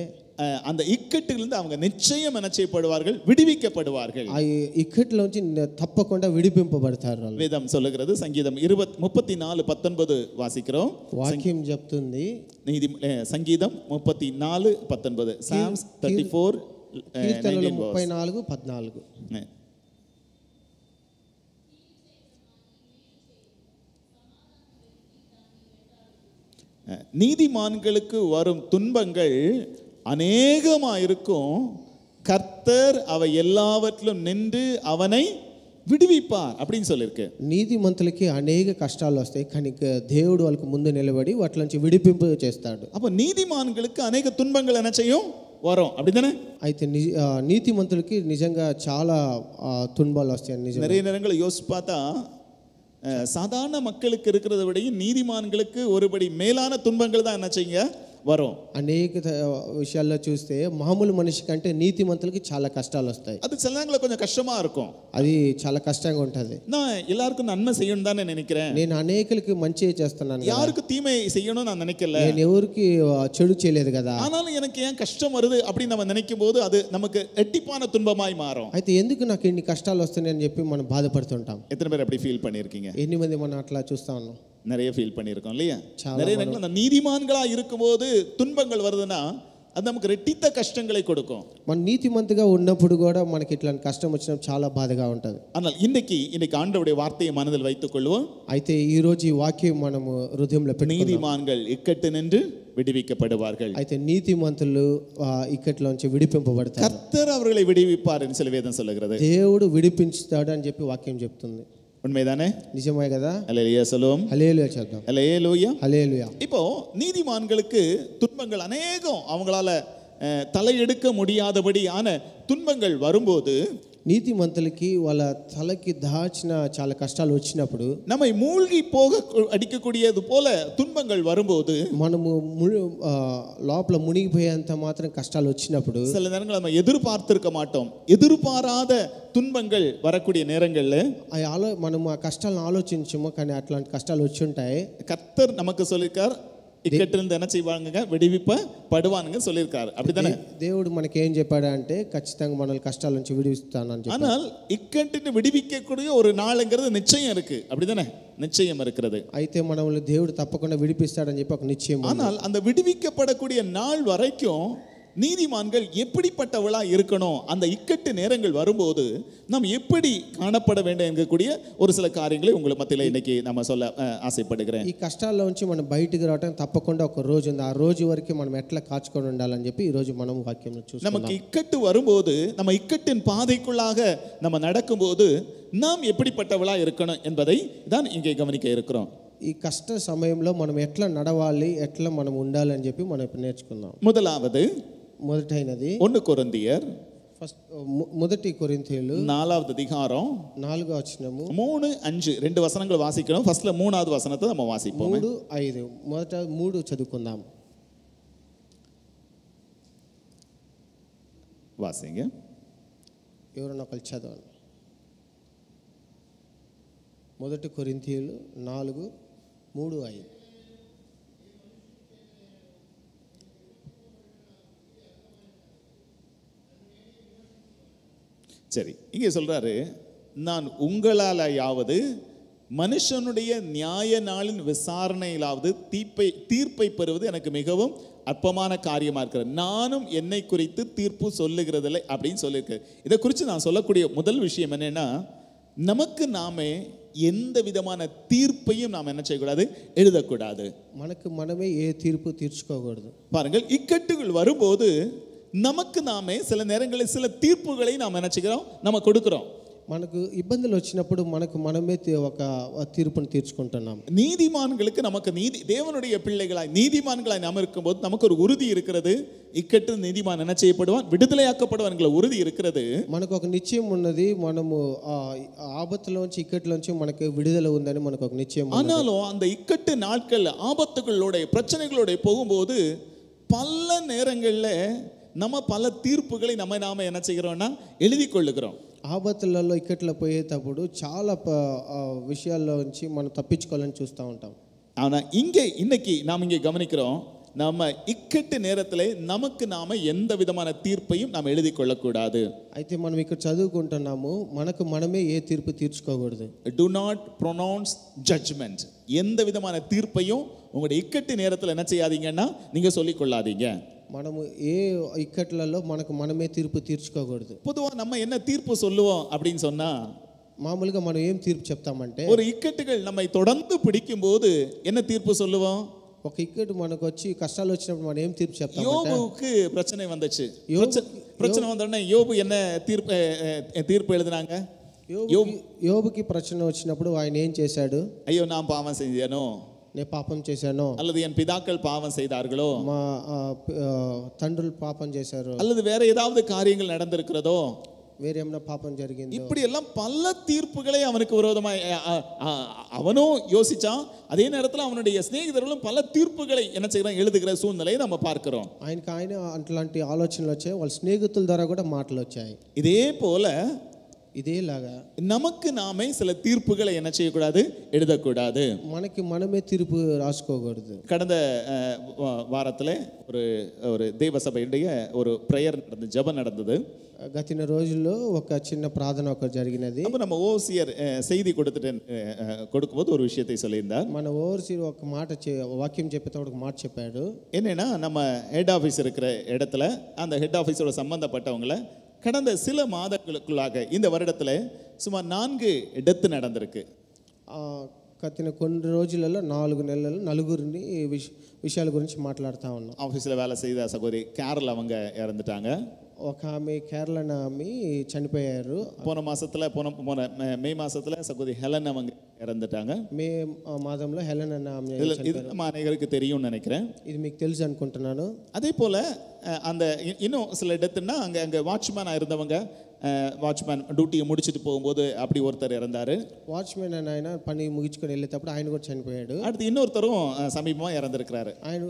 அந்த இக்கட்டிலிருந்து அவங்க நிச்சயம் என்ன செய்யப்படுவார்கள், விடுவிக்கப்படுவார்கள். ఆ ఇక్కట్లోంచి తప్పకుండా విడిపింపబడతారు. வேதம் சொல்லுகிறது, சங்கீதம் 34:19 வாசிக்கிறோம். వాక్యం చెప్తుంది, நீதி சங்கீதம் 34:19, Psalms 34:14. நீதிமான்களுக்கு வரும் துன்பங்கள் அநேகமாயிருக்கும், கர்த்தர் அவை எல்லாவற்றிலும் நின்று அவனை విడివిపార్ அப்படின்னு சொல்லிருக்கு. నీతిమంతులకి అనేక కష్టాలు వస్తాయి, కానీ దేవుడు వాళ్ళకి ముందు నిలబడి వాటి నుంచి విడిపింపు చేస్తాడు. அப்ப நீதிமான்களுக்கு அநேக துன்பங்கள் என்ன செய்யும், வரும், அப்படிதானே? అయితే నీతిమంతులకి నిజంగా చాలా తున్బాలు వస్తాయి. நிறைய நேரங்களில் யோசிச்சு பார்த்தா சாதாரண மக்களுக்கு இருக்கிறத விடையும் நீதிமான்களுக்கு ஒருபடி மேலான துன்பங்கள் தான் என்ன செய்யுங்க வரும். అనేక విషయాల్లో చూస్తే మామూలు మనిషి కంటే నీతిమంతులకి చాలా కష్టాలు వస్తాయి. அது சில நேரங்களில் கொஞ்சம் கஷ்டமா இருக்கும். అది చాలా కష్టంగా ఉంటుంది. நான் எல்லாருக்கும் நன்மை செய்யணும் தானே நினைக்கிறேன். నేను అనేకులకి మంచి చేస్తున్నాను, யாருக்கு தீமை செய்யணும் நான் நினைக்கல. నేను ఎవరికి చెడు చేయలేదు కదా. ஆனாலும் எனக்கு ஏன் கஷ்டம் வருது அப்படின்னு நம்ம நினைக்கும் போது அது நமக்கு எட்டிப்பான துன்பமாய் மாறும். అయితే ఎందుకు నాకు ఇన్ని కష్టాలు వస్తున్నాయని చెప్పి మనం బాధపడుతుంటాం. எத்தனை பேர் அப்படி ஃபீல் பண்ணியிருக்கீங்க? ఎన్ని మంది మనం అట్లా చూస్తా ఉన్నాం? நிறைய ஃபீல் பண்ணியிருக்கோம் இல்லையா? நிறைய நேரங்கள் அந்த நீதிமான்களா இருக்கும்போது துன்பங்கள் வருதுன்னா அது நமக்கு ரெட்டித்த கஷ்டங்களை கொடுக்கும். మన నీతిమంతుగా ఉన్నప్పుడు కూడా మనకి ఇట్లాంటి కష్టం వచ్చినప్పుడు చాలా బాధగా ఉంటుంది. ஆனால் இன்னைக்கு ஆண்டவருடைய வார்த்தையை மனதில் வைத்துக் கொள்வோம். అయితే ఈ రోజు ఈ వాక్యం మనము హృదయంలో పెట్టుకుందాం. நீதிமான்கள் இக்கட்டு நின்று விடுவிக்கப்படுவார்கள். అయితే నీతిమంతులు ఇక్కట్లోంచి విడిపింపబడతారు. கர்த்தர் அவர்களை விடுவிப்பார் என்று சில வேதம் சொல்லுகிறது. దేవుడు విడిపించుతాడు అని చెప్పి వాక్యం చెప్తుంది. உண்மைதானே? నిజమే కదా? அல்லேலூயா சொல்லுவோம். హల్లెలూయా చెప్దాం. அல்லேலூயா. హల్లెలూయా. இப்போ நீதிமான்களுக்கு துன்பங்கள் அநேகம் அவங்களால தலையெடுக்க முடியாதபடியான துன்பங்கள் வரும்போது నీతిమంతులకి వాళ్ళ తలకి దాచిన చాలా కష్టాలు వచ్చినప్పుడు நம்மை மூழ்கி போக அடிக்கக்கூடியது போல துன்பங்கள் வரும்போது మనము లోపల మునిగిపోయేంత మాత్రం కష్టాలు వచ్చినప్పుడు சில நேரங்கள் நம்ம எதிர்பார்த்திருக்க மாட்டோம். எதிர்பாராத துன்பங்கள் வரக்கூடிய நேரங்கள்ல మనము ఆ కష్టాలను ఆలోచించము, కానీ అట్లాంటి కష్టాలు వచ్చి ఉంటాయి. கர்த்தர் நமக்கு சொல்லியிருக்கார் ఇక్కట్టిருந்து என்ன செய்வாங்க విడివిప్పబడువానుగా சொல்லியிருக்கார். அப்படிதானே? దేవుడు మనకి ఏం చెప్పాడు అంటే ఖచ్చితంగా మనల్ని కష్టాల నుంచి విడిపిస్తానని చెప్పాడు. ஆனால் ఇక్కట్టిని విడివిக்கக்கூடிய ஒரு நாள்ங்கிறது நிச்சயம் இருக்கு. அப்படிதானே? நிச்சயம் இருக்கிறது. అయితే మనల్ని దేవుడు తప్పకుండా విడిపిస్తాడని చెప్పి ఒక నిశ్చయం. ஆனால் அந்த விடுவிக்கப்படக்கூடிய நாள் வரைக்கும் நீதிமான்கள் எப்படிப்பட்டவளா இருக்கணும், அந்த இக்கட்டு நேரங்கள் வரும்போது நாம் எப்படி காணப்பட வேண்டும் என்கக்கூடிய ஒரு சில காரியங்களை உங்களுக்கு மத்தியில் இன்னைக்கு நம்ம சொல்ல ஆசைப்படுகிறேன். ఈ కష్టాల్లో నుంచి మనం బయటికి రావడం తప్పకుండా ఒక రోజు ఉంది. ఆ రోజు వరకు మనం ఎట్లా కాచుకొని ఉండాలని చెప్పి ఈ రోజు మనం వాక్యంలో చూస్తాం. நமக்கு இக்கட்டு வரும்போது நம்ம இக்கட்டின் பாதைக்குள்ளாக நம்ம நடக்கும்போது நாம் எப்படிப்பட்டவளா இருக்கணும் என்பதை தான் இங்கே கவனிக்க இருக்கிறோம். ఈ కష్ట సమయంలో మనం ఎట్లా నడవాలి, ఎట్లా మనం ఉండాలి అని చెప్పి మనం ఇప్పుడు నేర్చుకుందాం. முதலாவது మొదటైనది 1 కొరింథీయర్ మొదటి కొరింథీయులు 4వ அதிகாரம் 4వ వచనము 3-5 రెండు వచనங்கள் వాసిக்கணும். ఫస్ట్ல 3வது వచనத்தை நம்ம వాసిப்போம். 3-5 మొదట 3 చదువుకుందాం. వాసింగ ఎవరన్నా ఒకరు చదవండి. మొదటి కొరింథీయులు 4:3-5. சரி, இங்கே சொல்றாரு, நான் உங்களாலாவது மனுஷனுடைய நியாய நாளின் விசாரணையிலாவது தீர்ப்பை பெறுவது எனக்கு மிகவும் அற்பமான காரியமா இருக்கிறது. நானும் என்னை குறித்து தீர்ப்பு சொல்லுகிறதில்லை அப்படின்னு சொல்லியிருக்கு. இதை குறித்து நான் சொல்லக்கூடிய முதல் விஷயம் என்னன்னா, நமக்கு நாமே எந்த விதமான தீர்ப்பையும் நாம் என்ன செய்யக்கூடாது, எழுதக்கூடாது. మనకు మనమే ఏ తీర్పు తీర్చుకోకూడదు. பாருங்கள், இக்கட்டுகள் வரும்போது நமக்கு நாமே சில நேரங்களில் சில தீர்ப்புகளை நாம் என்ன செய்கிறோம், நம்ம கொடுக்கிறோம். మనకు ఇబ్బందులు వచ్చినప్పుడు మనకు మనమే ఒక తీర్పును తీర్చుకుంటున్నాం. நீதிமான்களுக்கு நமக்கு தேவனுடைய பிள்ளைகளாய் நீதிமான்களாய் நாம் இருக்கும்போது நமக்கு ஒரு உறுதி இருக்கிறது. இக்கட்டு நீதிமான் என்ன செய்யப்படுவான், விடுதலையாக்கப்படுவான் என்கிற உறுதி இருக்கிறது. మనకు ఒక నిశ్చయం ఉన్నది. మనము ఆపత్తులోంచి ఇక్కట్లోంచి మనకు విడుదల ఉందని మనకు ఒక నిశ్చయం. ஆனாலும் அந்த இக்கட்டு நாட்கள் ஆபத்துகளோட பிரச்சனைகளோட போகும்போது பல நேரங்களில் நம்ம பல தீர்ப்புகளை நாம என்ன செய்கிறோம்னா எழுதி கொள்ளுகிறோம். ఆపత్తులలో ఇక్కట్లో పోయేటప్పుడు చాలా విషయాల్లో నుంచి మనం తప్పించుకోవాలని చూస్తూ ఉంటాం. ஆனால் இன்னைக்கு நாம் இங்கே கவனிக்கிறோம், நம்ம இக்கட்டு நேரத்தில் நமக்கு நாம எந்த விதமான தீர்ப்பையும் நாம் எழுதி கொள்ளக்கூடாது. అయితే మనం ఇక్కడ చదువుకుంటున్నాము, మనకు మనమే ఏ తీర్పు తీర్చుకోకూడదు. Do not pronounce judgment. எந்த விதமான தீர்ப்பையும் உங்களுடைய இக்கட்டு நேரத்தில் என்ன செய்யாதீங்கன்னா நீங்க சொல்லிக் கொள்ளாதீங்க. మనము ఏ ఇక్కట్లలో మనకు మనమే తీర్పు తీర్చుకోకూడదు. பொதுவா நம்ம என்ன தீர்ப்பு சொல்லுவோம் அப்படின்னு சொன்னா, మామూలుగా మనం ఏం తీర్పు చెప్తామంటే, ஒரு இக்கட்டுகள் நம்மை தொடர்ந்து பிடிக்கும் போது என்ன தீர்ப்பு சொல்லுவோம். ఒక ఇక్కట్ మనకు వచ్చి కష్టాలు వచ్చినప్పుడు మనం ఏం తీర్పు చెప్తామంటే, யோபுக்கு பிரச்சனை வந்துச்சு. பிரச்சனை வந்தோடனே யோபு என்ன தீர்ப்பு எழுதினாங்க. యోబుకి ప్రశ్న వచ్చినప్పుడు ఆయన ఏం చేశాడు, ஐயோ நான் பாவம் செஞ்சேனோ, నేను పాపం చేశాను, அல்லது என் பிதாக்கள் பாவம் செய்தார்களோ, మా తండ్రులు పాపం చేశారు, அல்லது வேற ஏதாவது காரியங்கள் நடந்திருக்கிறதோ, వేరేమైనా పాపం జరిగింది. இப்படி எல்லாம் பல தீர்ப்புகளை அவனுக்கு விரோதமாய் அவனும் யோசிச்சான். அதே நேரத்தில் அவனுடைய சிநேகிதர்களும் பல தீர்ப்புகளை என்ன செய்யறாங்க எழுதுகிற சூழ்நிலையை நம்ம பார்க்கிறோம். ఆయనకి అట్లాంటి ఆలోచనలు వచ్చాయి, వాళ్ళ స్నేహితుల ద్వారా కూడా మాటలు వచ్చాయి. இதே போல ఇదేలాగా நமக்கு நாமே சில தீர்ப்புகளை என்ன செய்யக்கூடாது, எழுதக்கூடாது. మనకి మనమే తీర్పు రాసుకోకూడదు. கடந்த வாரத்தில் ஒரு தேவ சபையுடைய ஒரு பிரேயர் நடந்தது, ஜெபம் நடந்தது. గతిన రోజుల్లో ఒక చిన్న ప్రార్థన ఒకటి జరిగినది. அப்போ நம்ம ஓசியர் செய்தி கொடுக்கும்போது ஒரு விஷயத்தை சொல்லியிருந்தார். మన ఓవర్సీర్ ఒక మాట వాక్యం చెప్పేటప్పుడు ఒక మాట చెప్పాడు. என்னன்னா நம்ம ஹெட் ஆஃபீஸ் இருக்கிற இடத்துல அந்த ஹெட் ஆஃபீஸோட சம்பந்தப்பட்டவங்களை கடந்த சில மாதங்களுக்குள்ளாக இந்த வருடத்தில் சுமார் 4 டெத்து நடந்திருக்கு. కత్తిన కొన్ని రోజులలో 4 నెలలు నలుగురిని విషయాల గురించి మాట్లాడుతూ ఉన్నాం. ஆஃபீஸில் வேலை செய்த சகோதரி கேரளா அவங்க இறந்துட்டாங்க. ఒక ఆమె కేరళ ఆమె చనిపోయారు. போன மே மாசத்துல சகோதரி ஹெலன் அவங்க இறந்துட்டாங்க. మే మాదంలో హెలెన్ అన్న ఆమె இது நம்ம அனைவருக்கு தெரியும்னு நினைக்கிறேன். ఇది మీకు తెలుసు అనుకుంటున్నాను. அதே போல அந்த இன்னும் சில இடத்துன்னா அங்கே வாட்ச்மேனாக இருந்தவங்க వాచ్మెన్ డ్యూటీ முடிச்சிட்டு போகும்போது அப்படி ஒருத்தர் இறந்தாரு. వాచ్మెన్ అని ఆయన పని ముగించుకొని వెళ్ళేటప్పుడు ఆయన కూడా చనిపోయాడు. அடுத்து இன்னொருத்தரும் சமீபமாக இறந்துருக்கிறாரு. ఆయన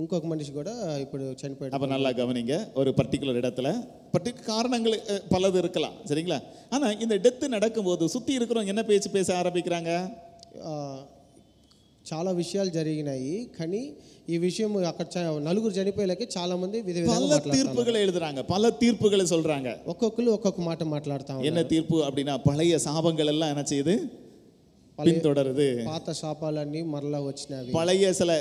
ఇంకొక మనిషి కూడా ఇప్పుడు చనిపోయాడు. அப்போ நல்லா கவனிங்க, ஒரு பர்டிகுலர் இடத்துல காரணங்கள் பலது இருக்கலாம், சரிங்களா? ஆனால் இந்த டெத்து நடக்கும்போது சுற்றி இருக்கிறவங்க என்ன பேச ஆரம்பிக்கிறாங்க, చాలా విషయాలు జరిగినాయి. కానీ ఈ విషయం అక్కడ నలుగురు చనిపోయేలకి చాలా మంది పల తీర్పుகளை எழுதுறாங்க, పల తీర్పుகளை சொல்றாங்க. ఒక్కొక్కరు ఒక్కొక్క మాట మాట్లాడుతాం. என்ன தீர்ப்பு அப்படின்னா பழைய சாபங்கள் எல்லாம் என்ன செய்யுது, பின்தொடருது. పాత శాపాలన్నీ మరలా వచ్చినవి. பழைய சில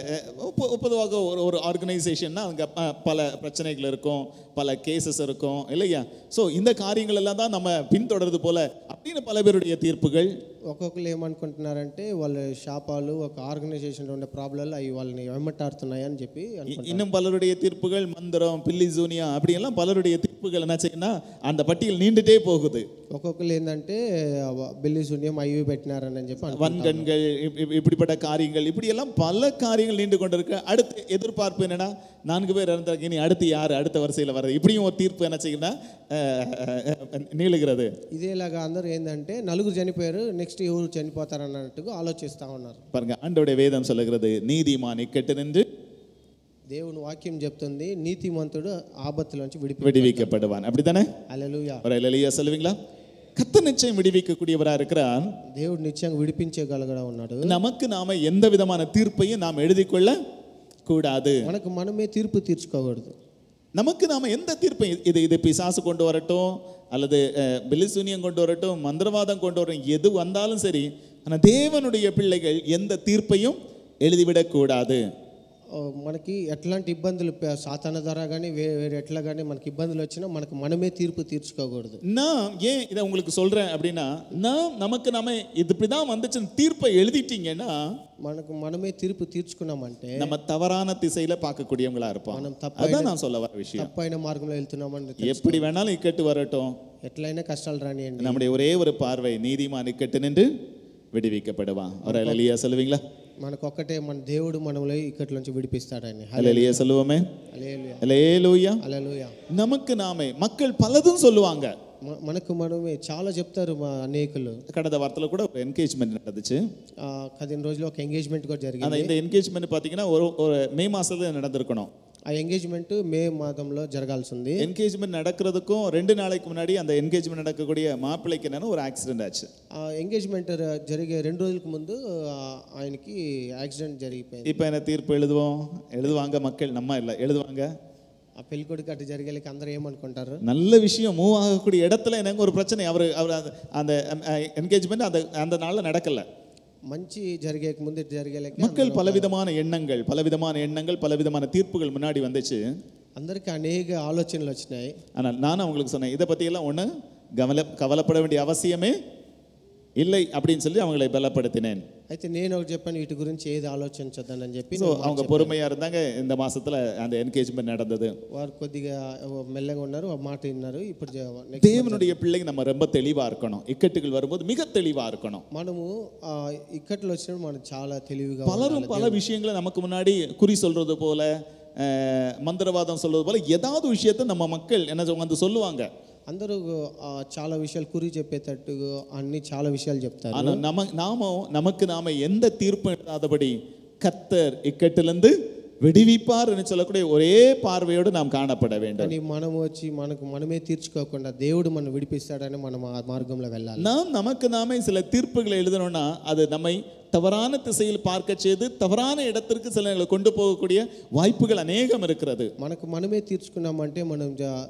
பொதுவாக ஒரு ஆர்கனைசேஷன்னா அங்கே பல பிரச்சனைகள் இருக்கும், பல கேசஸ் இருக்கும் இல்லையா? ஸோ இந்த காரியங்கள் எல்லாம் தான் நம்ம பின்தொடருது போல அப்படின்னு பல பேருடைய தீர்ப்புகள். ఒక్కొక్కరు ఏమనుకుంటున్నారంటే వాళ్ళ శాపాలు ఒక ఆర్గనైజేషన్లో ఉండే ప్రాబ్లంలు అవి వాళ్ళని వెంటాడుతున్నాయి అని చెప్పి. இன்னும் பலருடைய தீர்ப்புகள் மந்திரம், பில்லி ஜூனியா அப்படியெல்லாம் பலருடைய தீர்ப்புகள் என்ன செய்யணும்னா அந்த பட்டியல் நீண்டுட்டே போகுது. ఒక్కొక్కరు ఏంటంటే బిల్లి శూన్యం అవి పెట్టినారని చెప్పి வன்கண்கள், இப்படிப்பட்ட காரியங்கள், இப்படியெல்லாம் பல காரியங்கள் நீண்டு கொண்டு இருக்கு. அடுத்து எதிர்பார்ப்பு என்னன்னா 4 பேர் இறந்தாங்க, இனி அடுத்து யார் அடுத்த வரிசையில் வர்றது, இப்படியும் ஒரு தீர்ப்பு என்ன செய்யணும்னா நீளுகிறது. ఇదేలాగా అందరూ ఏంటంటే నలుగురు చనిపోయారు, నెక్స్ట్ ఎవరు చనిపోతారన్నట్టుగా ఆలోచిస్తూ ఉన్నారు. பாருங்க, ஆண்டவருடைய வேதம் சொல்லுகிறது நீதிமான் இக்கட்டு நின்று దేవుని వాక్యం చెప్తుంది నీతిమంతుడు ఆపత్తులోంచి விடுவிக்கப்படுவான். அப்படித்தானே? హల్లెలూయా. ஒரு ஹல்லேலூயா சொல்லுவீங்களா? கர்த்தர் நிச்சயம் விடுவிக்கக்கூடியவராக இருக்கிறார். దేవుడు నిత్యంగా విడిపించగలగడా ఉన్నాడు. நமக்கு நாம எந்த விதமான தீர்ப்பையும் நாம் எழுதிக்கொள்ள கூடாது. మనకు మనమే తీర్పు తీర్చుకోకూడదు. நமக்கு நாம எந்த தீர்ப்பையும் இது பிசாசு கொண்டு வரட்டும் அல்லது பில்லிசூனியம் கொண்டு வரட்டும், மந்திரவாதம் கொண்டு வரட்டும், எது வந்தாலும் சரி, ஆனால் தேவனுடைய பிள்ளைகள் எந்த தீர்ப்பையும் எழுதிவிடக்கூடாது. మనకి ఎట్లాంటి ఇబ్బందులు సాతాన ద్వారా కానీ వేరే ఎట్లా కానీ మనకి ఇబ్బందులు వచ్చినా మనకు మనమే తీర్పు తీర్చుకోకూడదు. நான் ஏன் இதை உங்களுக்கு சொல்றேன் அப்படின்னா, நமக்கு நாம இது இப்படிதான் வந்துச்சுன்னு தீர்ப்பை எழுதிட்டீங்கன்னா మనకు మనమే తీర్పు తీర్చుకున్నామంటే நம்ம தவறான திசையில பார்க்கக்கூடியவங்களா இருப்போம். அதான் நான் சொல்ல வர விஷயம். తప్పైన మార్గంలో వెళ్తున్నామని எப்படி வேணாலும் இக்கட்டு வரட்டும், ఎట్లయినా కష్టాలు రానియండి, நம்முடைய ஒரே ஒரு பார்வை நீதிமான் இக்கட்டு நின்று விடுவிக்கப்படுவான். ஒரு ஹல்லேலூயா சொல்லுவீங்களா? మనకు ఒక్కటే, మన దేవుడు మనల్ని ఇక్కడి నుంచి విడిపిస్తాడని. ஹல்லேலூயா சொல்லுவோமே. హల్లెలూయా. ஹல்லேலூயா. హల్లెలూయా. நமக்கு நாமே மக்கள் பலதும் சொல்லுவாங்க, మనకు మనమే చాలా చెప్తారు అనేకులు. கடந்த வாரத்துல கூட ஒரு என்கேஜ்மெண்ட் நடந்துச்சு. 10 రోజులు ఒక ఎంగేజ్మెంట్ కూడా జరిగింది. இந்த என்கேஜ்மெண்ட் பாத்தீங்கன்னா ஒரு மே மாசத்துல நடந்திருக்கணும். ఆ ఎంగేజ్మెంట్ మే మాదంలో జరగాల్సి ఉంది. என்கேஜ்மெண்ட் நடக்கிறதுக்கும் 2 நாளைக்கு முன்னாடி அந்த என்கேஜ்மெண்ட் நடக்கக்கூடிய மாப்பிள்ளைக்கு என்னன்னா ஒரு ஆக்சிடென்ட் ஆச்சு. ఆ ఎంగేజ్మెంట్ జరిగే 2 రోజులకు ముందు ఆయనకి యాక్సిడెంట్ జరిగిపోయింది. இப்போ என்ன தீர்ப்பு எழுதுவாங்க மக்கள், நம்ம இல்லை எழுதுவாங்க. ఆ పెళ్లి కొడుకు అటు జరిగేలకి అందరూ ఏమనుకుంటారు, நல்ல விஷயம் மூவ் ஆகக்கூடிய இடத்துல எனக்கு ஒரு பிரச்சனை, அவர் அந்த என்கேஜ்மெண்ட் அந்த நாளில் நடக்கல. మంచి జరిగే ముందు జరిగేలకి மக்கள் பலவிதமான எண்ணங்கள் பலவிதமான தீர்ப்புகள் முன்னாடி வந்துச்சு. అందరికీ అనేక ఆలోచనలు వచ్చినాయి. ஆனால் நான் அவங்களுக்கு சொன்னேன், இதை பற்றியெல்லாம் ஒன்று கவலைப்பட வேண்டிய அவசியமே இல்லை அப்படின்னு சொல்லி அவங்களை பலப்படுத்தினேன். అయితే నేను ఒకటి చెప్పాను, వీటి గురించి ఏది ఆలోచించొద్దని చెప్పి. அவங்க பொறுமையா இருந்தாங்க. இந்த மாசத்துல அந்த என்கேஜ்மெண்ட் நடந்தது. వారు కొద్దిగా మెల్లగా ఉన్నారు, ఆ మాట విన్నారు. ఇప్పుడు தேவனுடைய பிள்ளைங்க நம்ம ரொம்ப தெளிவா இருக்கணும். இக்கட்டுகள் வரும்போது மிக தெளிவா இருக்கணும். మనము ఇక్కట్లు వచ్చినప్పుడు మనం చాలా తెలివిగా, பலரும் பல விஷயங்களை நமக்கு முன்னாடி குறி சொல்றது போல, மந்திரவாதம் சொல்றது போல ஏதாவது விஷயத்தை நம்ம மக்கள் என்ன வந்து சொல்லுவாங்க. అందరూ చాలా విషయాలు కురి చెప్పేటట్టు అన్ని చాలా విషయాలు చెప్తారు. ஆனா நமக்கு நாம எந்த தீர்ப்பும் இல்லாதபடி கர்த்தர் இக்கட்டிலிருந்து விடுவிப்பார் என்று சொல்லக்கூடிய ஒரே பார்வையோடு நாம் காணப்பட வேண்டும். కానీ మనం వచ్చి మనమే తీర్చుకోకుండా దేవుడు మనం విడిపిస్తాడని మనం ఆ మార్గంలో వెళ్ళాలి. நமக்கு நாமே சில தீர்ப்புகளை எழுதணும்னா அது நம்மை தவறான திசையில் பார்க்க செய்து தவறான இடத்திற்கு சில கொண்டு போகக்கூடிய வாய்ப்புகள் அநேகம் இருக்கிறது. మనమే తీర్చుకున్నామంటే మనం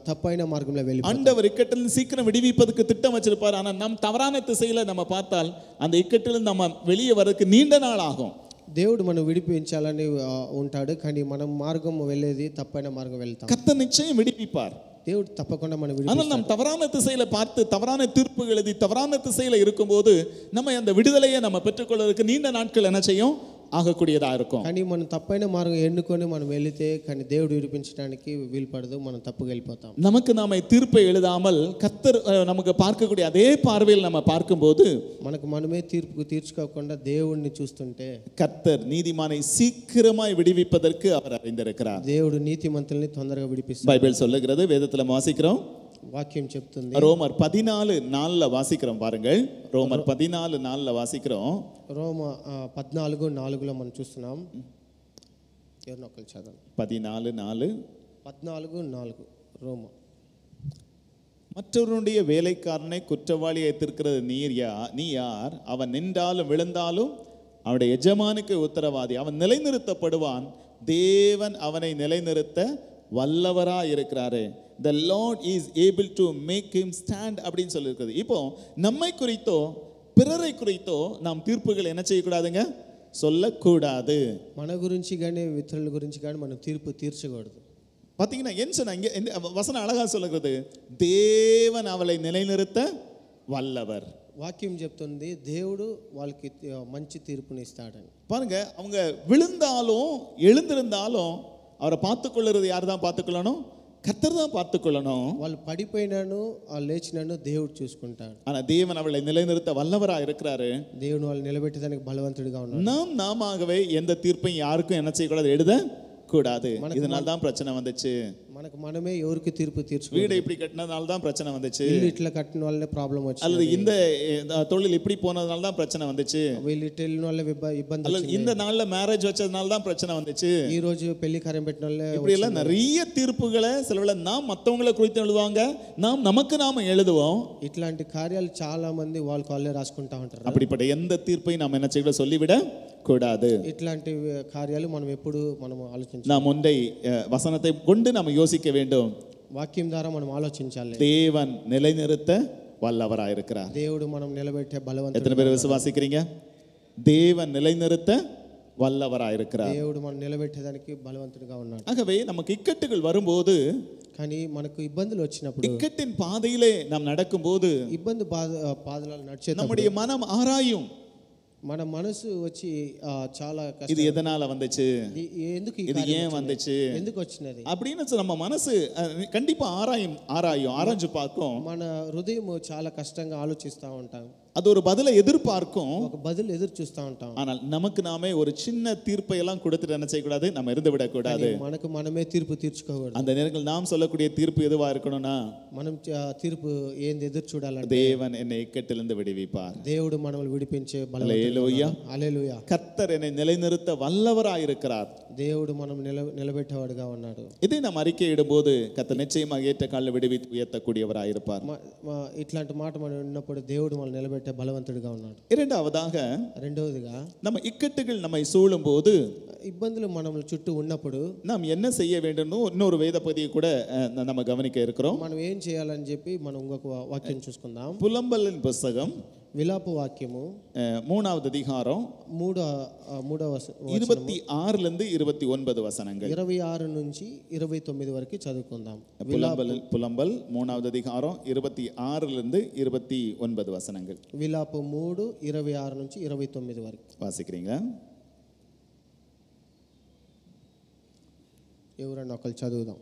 తప్పైన మార్గంలో వెళ్ళి ஆண்டவர் இக்கட்டிலிருந்து சீக்கிரம் விடுவிப்பதற்கு திட்டம் வச்சிருப்பார். ஆனா நம் தவறான திசையில நம்ம பார்த்தால் அந்த இக்கட்டிலிருந்து நம்ம வெளியே வரதுக்கு நீண்ட நாள் ஆகும். దేవుడు మనం విడిపించాలని ఉంటాడు, కానీ మనం మార్గం వెళ్ళేది తప్పైన మార్గం వెళ్తాం. கர்த்தர் நிச்சயம் விடுவிப்பார். దేవుడు తప్పకుండా మనం ஆனால் நாம் தவறான திசையில பார்த்து தவறான தீர்ப்பு எழுதி தவறான திசையில இருக்கும்போது நம்ம அந்த விடுதலையை நம்ம பெற்றுக்கொள்வதற்கு நீண்ட நாட்கள் என்ன செய்யும் ఆగకూడియదా இருக்கும். కానీ మనం తప్పైన మార్గం ఎన్నుకొని మనం వెళితే కానీ దేవుడు విడిపించడానికి వీలు పడదు, మనం తప్పుగా వెళ్ళిపోతాం. நமக்கு நாம தீர்ப்பை எழுதாமல் கர்த்தர் நமக்கு பார்க்கக்கூடிய அதே பார்வையில் நம்ம பார்க்கும்போது మనమే తీర్పు తీర్చుకోకుండా దేవుడిని చూస్తుంటే கர்த்தர் நீதிமானை சீக்கிரமாய் விடுவிப்பதற்கு அவர் அறிந்திருக்கிறார். దేవుడు నీతిమంతుల్ని తొందరగా విడిపిస్తాడు. பைபிள் சொல்லுகிறது, வேதத்துல வாசிக்கிறோம். వాక్యం చెప్తుంది. ரோமர் 14:4 வாசிக்கிறோம் பாருங்கள். ரோமர் 14:4 வாசிக்கிறோம். రోమ 14:4 మనం చూస్తున్నాం. ఎవరినో ఒకరు చదవండి. 14:4 రోమ. மற்றவருடைய வேலைக்காரனை குற்றவாளியை தீர்க்கிறது நீ யார்? அவன் நின்றாலும் விழுந்தாலும் அவனுடைய எஜமானுக்கு உத்தரவாதி. அவன் நிலைநிறுத்தப்படுவான். தேவன் அவனை நிலைநிறுத்த வல்லவரா இருக்கிறாரு. The Lord is able to make him stand அப்படின்னு சொல்லியிருக்கிறது. இப்போ நம்மை குறித்தோ பிறரை குறித்தோ நாம் தீர்ப்புகள் என்ன செய்யக்கூடாதுங்க, சொல்லக்கூடாது. మన గురించి కానీ ఇతరుల గురించి కానీ మనం తీర్పు తీర్చకూడదు. பார்த்தீங்கன்னா என்ன சொன்னாங்க, இந்த வசனம் அழகா சொல்லுகிறது, தேவன் அவளை நிலைநிறுத்த வல்லவர். వాక్యం చెప్తుంది దేవుడు వాళ్ళకి మంచి తీర్పుని ఇస్తాడని. பாருங்க, அவங்க விழுந்தாலும் எழுந்திருந்தாலும் அவரை பார்த்துக்கொள்ளுறது யார் தான் பார்த்துக்கொள்ளணும்? கர்த்தர் தான் பார்த்துக்கொள்ளணும். వాళ్ళు పడిపోయినాను లేచినాను దేవుడు చూసుకుంటాడు. ஆனா தேவன் அவளை நிலைநிறுத்த வல்லவரா இருக்கிறாரு. దేవుడు వాళ్ళు నిలబెట్టడానికి బలవంతుడిగా ఉన్నాడు. நாமவே எந்த தீர்ப்பையும் யாருக்கும் என்ன செய்யக்கூடாது, எழுத கூடாது. இதனால தான் பிரச்சனை வந்துச்சு. మనకు మనమే ఎవరికి తీర్పు తీర్చుకో. வீடு இப்படி கட்டினதால தான் பிரச்சனை வந்துச்சு. ఇల్లు ఇట్లా కట్టిన వాళ్ళే ప్రాబ్లం వచ్చింది. அல்லது இந்த தொழில் இப்படி போனதுனால தான் பிரச்சனை வந்துச்சு. వీళ్ళు ఇట్లా వెళ్ళిన వాళ్ళే ఇబ్బంది அல்லது இந்த நாள்ல மேரேஜ் வச்சதுனால தான் பிரச்சனை வந்துச்சு. ఈ రోజు పెళ్లి కార్యం పెట్టిన వాళ్ళే. இப்படி எல்லாம் நிறைய தீர்ப்புகளை சிலவேளை நாம் மற்றவங்களை குறித்து எழுதுவாங்க, நாம் நமக்கு நாம எழுதுவோம். ఇట్లాంటి కార్యాలు చాలా మంది వాళ్ళే రాసుకుంటా ఉంటారు. அப்படிப்பட்ட எந்த தீர்ப்பையும் நாம் என்ன செய்ய சொல்லிவிட கூடாது. ఇట్లాంటి కార్యాలు మనం ఎప్పుడు మనం ఆలోచించాలి. நாம் ஒன்றை வசனத்தை கொண்டு நாம் யோசிக்க வேண்டும். వాక్యం ద్వారా మనం ఆలోచించాలి. தேவன் நிலைநிறுத்த வல்லவராய் இருக்கிறார். దేవుడు మనం నిలబెట్టే బలవంతుడు. எத்தனை பேர் விசுவாசிக்கிறீங்க? தேவன் நிலைநிறுத்த வல்லவராய் இருக்கிறார். దేవుడు మనం నిలబెట్టేదానికి బలవంతుడిగా ఉన్నాడు. ஆகவே நமக்கு இக்கட்டுகள் வரும்போது, కానీ మనకు ఇబ్బందులు వచ్చినప్పుడు, இக்கட்டின் பாதையிலே நாம் நடக்கும்போது, ఇబ్బంది పాదలాలు నడిచేటప్పుడు நம்முடைய மனம் ஆராயும். మన మనసు వచ్చి చాలా కష్టం, இது எதனால வந்துச்சு, ఎందుకు இது ஏன் வந்துச்சு, ఎందుకు వచ్చినది அப்படின்னு நம்ம மனசு கண்டிப்பா ஆராய்ஞ்சு பார்க்கும். మన హృదయం చాలా కష్టంగా ఆలోచిస్తూ ఉంటాం. அது ஒரு பதிலை எதிர்பார்க்கும், ఒక బదులు ఎదురు చూస్తూ ఉంటాం. ஆனால் நமக்கு நாமே ஒரு சின்ன தீர்ப்பை எல்லாம் கொடுத்துட்டு என்ன செய்யக்கூடாது, நம்ம இருந்து விடக்கூடாது. మనకు మనమే తీర్పు తీర్చుకోకూడదు. அந்த நேரத்தில் நாம் சொல்லக்கூடிய தீர்ப்பு எதுவா இருக்கணும்னா, మనం తీర్పు ఏంది ఎదురు చూడాలంటే, தேவன் என்னை இக்கட்டிலிருந்து விடுவிப்பார். దేవుడు మనల్ని విడిపించే బలవంతుడు. హల్లెలూయా. హల్లెలూయా. கர்த்தர் என்னை நிலைநிறுத்த வல்லவராய் இருக்கிறார். దేవుడు మనం నిలబెట్టేవాడుగా ఉన్నాడు. இதை நாம் அறிக்கையிடும்போது கர்த்தர் நிச்சயமாக ஏற்ற காலில் விடுவித்து உயர்த்தக்கூடியவராய் இருப்பார். ఇట్లాంటి మాట మనం విన్నప్పుడు దేవుడు మనం నిలబెట్టే బలవంతుడిగా ఉన్నాడు. రెండవదిగా நம்ம இக்கட்டுகள் நம்மை சூழும் போது, ఇబ్బందులు మనం చుట్టూ ఉన్నప్పుడు நாம் என்ன செய்ய வேண்டும், இன்னொரு வேத பகுதியை கூட நம்ம கவனிக்க இருக்கிறோம். మనం ఏం చేయాలని చెప్పి మనం ఇంకొక వాక్యం చూసుకుందాం. புலம்பலின் புத்தகம் విలాప వాక్యము 3వ అధ్యాయం 26 29 వచనங்கள். 26 నుంచి 29 వరకు చదువుకుందాం. புலம்பல் 3వ అధ్యాయం 26 29 వచనங்கள். విలాప 3 26 నుంచి 29 వరకు వాసిக்கிறீங்களா? ఎవరన్నా ఒకరు చదువుదాం.